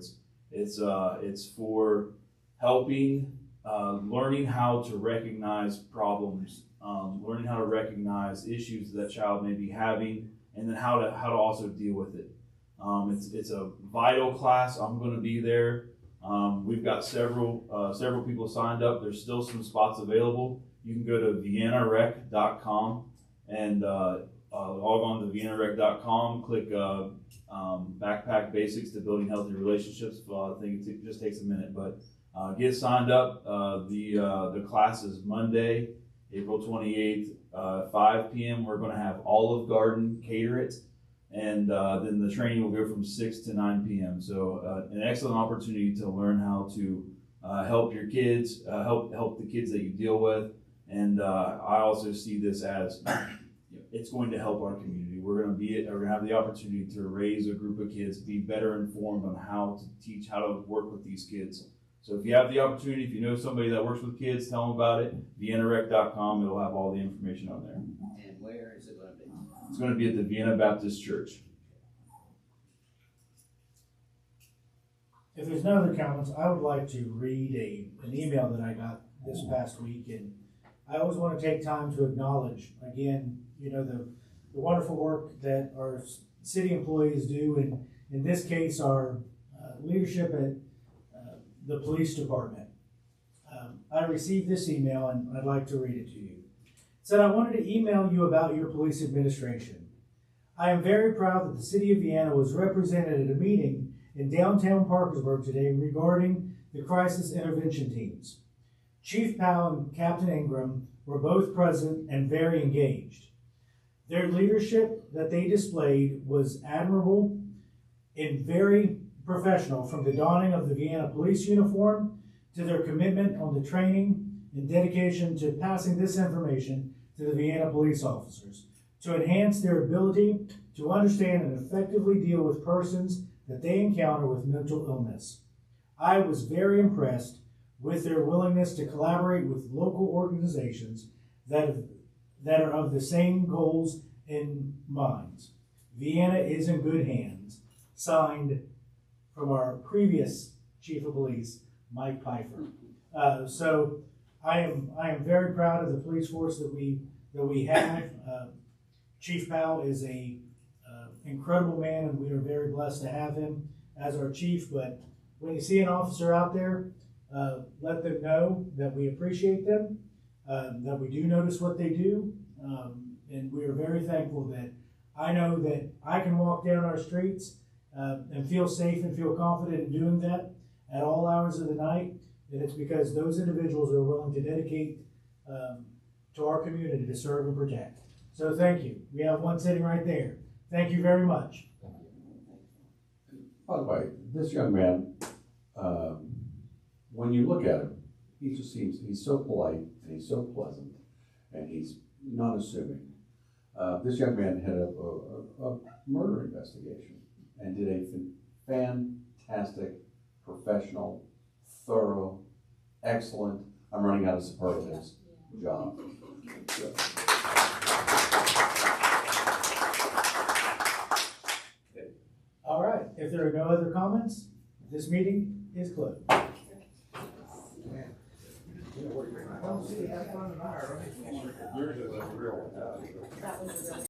It's for helping, learning how to recognize problems, learning how to recognize issues that child may be having, and then how to also deal with it. It's a vital class. I'm going to be there. We've got several people signed up. There's still some spots available. You can go to viennarec.com and log on to viennarec.com, click Backpack Basics to Building Healthy Relationships. I think it just takes a minute, but get signed up. The class is Monday, April 28th, 5 p.m. We're going to have Olive Garden cater it, and then the training will go from 6 to 9 p.m. So an excellent opportunity to learn how to help your kids, help the kids that you deal with. And I also see this as it's going to help our community. We're going to have the opportunity to raise a group of kids, be better informed on how to teach, how to work with these kids. So if you have the opportunity, if you know somebody that works with kids, tell them about it. viennarec.com, it'll have all the information on there. And where is it going to be? It's going to be at the Vienna Baptist Church. If there's no other comments, I would like to read an email that I got this past week, and I always want to take time to acknowledge, again, the wonderful work that our city employees do, and in this case, our leadership at the police department. I received this email, and I'd like to read it to you. It said, I wanted to email you about your police administration. I am very proud that the city of Vienna was represented at a meeting in downtown Parkersburg today regarding the crisis intervention teams. Chief Powell and Captain Ingram were both present and very engaged. Their leadership that they displayed was admirable and very professional, from the donning of the Vienna police uniform to their commitment on the training and dedication to passing this information to the Vienna police officers to enhance their ability to understand and effectively deal with persons that they encounter with mental illness. I was very impressed with their willingness to collaborate with local organizations that are of the same goals in mind. Vienna is in good hands. Signed, from our previous chief of police, Mike Pfeiffer. So I am very proud of the police force that we have. Chief Powell is a incredible man, and we are very blessed to have him as our chief. But when you see an officer out there, let them know that we appreciate them, that we do notice what they do, and we are very thankful that I know that I can walk down our streets and feel safe and feel confident in doing that at all hours of the night, and it's because those individuals are willing to dedicate to our community to serve and protect. So thank you. We have one sitting right there. Thank you very much. By the way, this young man, when you look at him, he just seems, he's so polite and he's so pleasant and he's not assuming. This young man had a murder investigation and did a fantastic, professional, thorough, excellent, I'm running out of superlatives, job. So. All right, if there are no other comments, this meeting is closed. Yours is a real one.